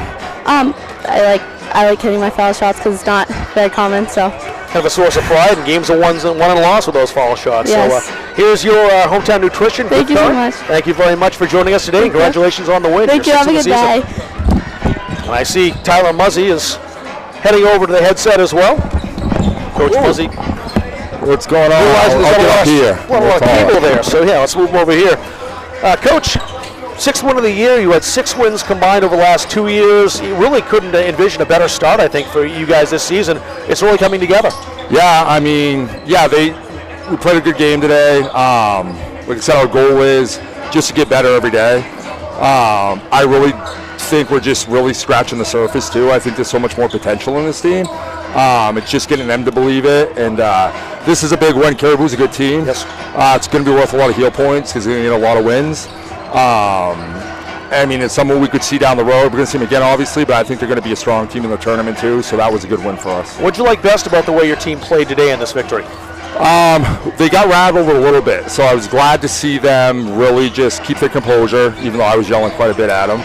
I like hitting my foul shots because it's not very common. So
Kind of a source of pride, and games are won and lost with those foul shots.
Yes.
So here's your hometown nutrition.
Thank you so much.
Thank you very much for joining us today. Congratulations on the win.
Thank you. Have a good day.
And I see Tyler Muzzy is heading over to the headset as well. Coach Muzzy.
What's going on?
I'll
get up here.
A lot of people there, so yeah, let's move over here. Coach, 6th win of the year. You had 6 wins combined over the last 2 years. You really couldn't envision a better start, I think, for you guys this season. It's really coming together.
Yeah, I mean, we played a good game today. Like I said, our goal is just to get better every day. I really think we're just really scratching the surface too. I think there's so much more potential in this team. It's just getting them to believe it, and this is a big win. Caribou's a good team.
Yes.
It's going to be worth a lot of heel points because they're going to get a lot of wins. I mean, it's someone we could see down the road. We're going to see them again, obviously, but I think they're going to be a strong team in the tournament too, so that was a good win for us.
What'd you like best about the way your team played today in this victory?
They got rattled a little bit, so I was glad to see them really just keep their composure, even though I was yelling quite a bit at them.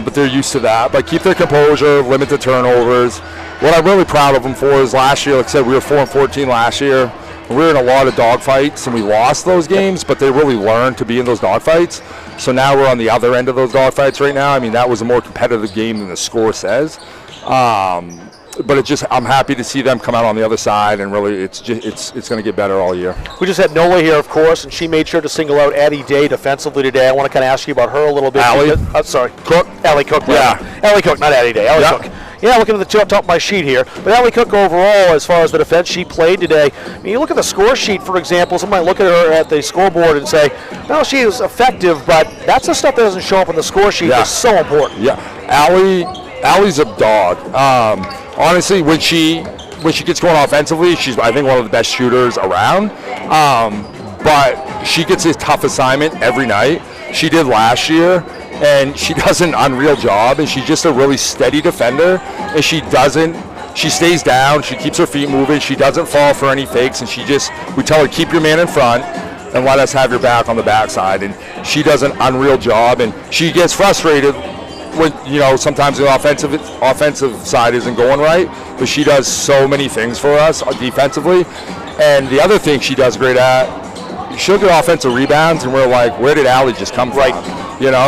But they're used to that. But keep their composure, limit the turnovers. What I'm really proud of them for is last year, like I said, we were 4-14 last year. We were in a lot of dogfights, and we lost those games, but they really learned to be in those dogfights. So now we're on the other end of those dogfights right now. I mean, that was a more competitive game than the score says. But I'm happy to see them come out on the other side, and really it's going to get better all year.
We just had Nola here, of course, and she made sure to single out Addie Day defensively today. I want to kind of ask you about her a little bit.
Allie?
Cook? Allie Cook.
Yeah.
Allie Cook, not Addie Day. Allie Cook. Yeah, looking at the top of my sheet here. But Allie Cook overall, as far as the defense she played today, I mean, you look at the score sheet, for example, somebody might look at her at the scoreboard and say, no, she is effective, but that's the stuff that doesn't show up on the score sheet. It's so important.
Yeah, Allie's a dog. Honestly, when she gets going offensively, she's, I think, one of the best shooters around. But she gets a tough assignment every night. She did last year, and she does an unreal job, and she's just a really steady defender, and she stays down, she keeps her feet moving, she doesn't fall for any fakes, and we tell her, keep your man in front and let us have your back on the backside, and she does an unreal job, and she gets frustrated when, sometimes the offensive side isn't going right, but she does so many things for us defensively. And the other thing she does great at, she'll get offensive rebounds, and we're like, where did Allie just come from? Right.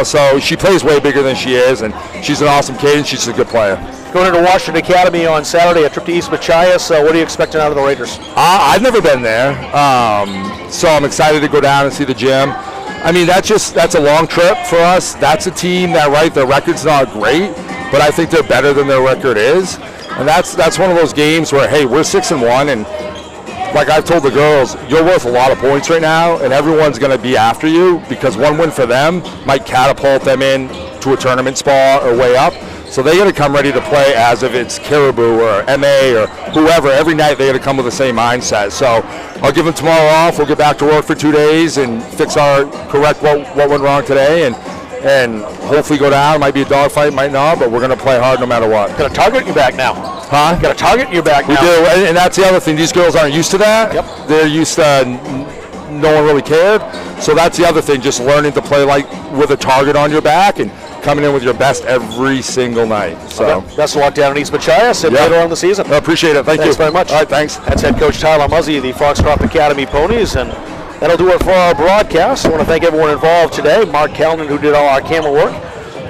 So she plays way bigger than she is, and she's an awesome kid, and she's a good player.
Going into Washington Academy on Saturday, a trip to East Machias. What are you expecting out of the Raiders?
I've never been there, so I'm excited to go down and see the gym. I mean, that's a long trip for us. That's a team that, their record's not great, but I think they're better than their record is. And that's one of those games where, hey, we're 6-1, and like I've told the girls, you're worth a lot of points right now, and everyone's going to be after you because one win for them might catapult them in to a tournament spot or way up. So they got to come ready to play as if it's Caribou or MA or whoever. Every night they got to come with the same mindset. So I'll give them tomorrow off. We'll get back to work for 2 days and correct what went wrong today, and hopefully go down. It might be a dogfight, might not, but we're going to play hard no matter what.
Got a target in your back now.
Huh?
Got a target in your back now.
We do, and that's the other thing. These girls aren't used to that.
Yep.
They're used to no one really cared. So that's the other thing, just learning to play with a target on your back and coming in with your best every single night. So
best of luck down in East Machias and later on the season.
I appreciate it. Thanks
you very much.
All right, thanks.
That's head coach Tyler Muzzy, the Foxcroft Academy Ponies, and that'll do it for our broadcast. I want to thank everyone involved today. Mark Kellnan, who did all our camera work.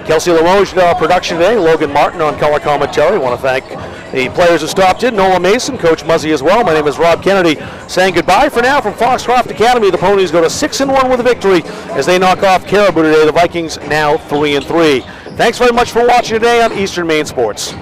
Kelsey LaRoche did our production today. Logan Martin on color commentary. I want to thank The players who stopped in, Nola Mason, Coach Muzzy as well. My name is Rob Kennedy, saying goodbye for now from Foxcroft Academy. The Ponies go to 6-1 with a victory as they knock off Caribou today. The Vikings now 3-3. Thanks very much for watching today on Eastern Maine Sports.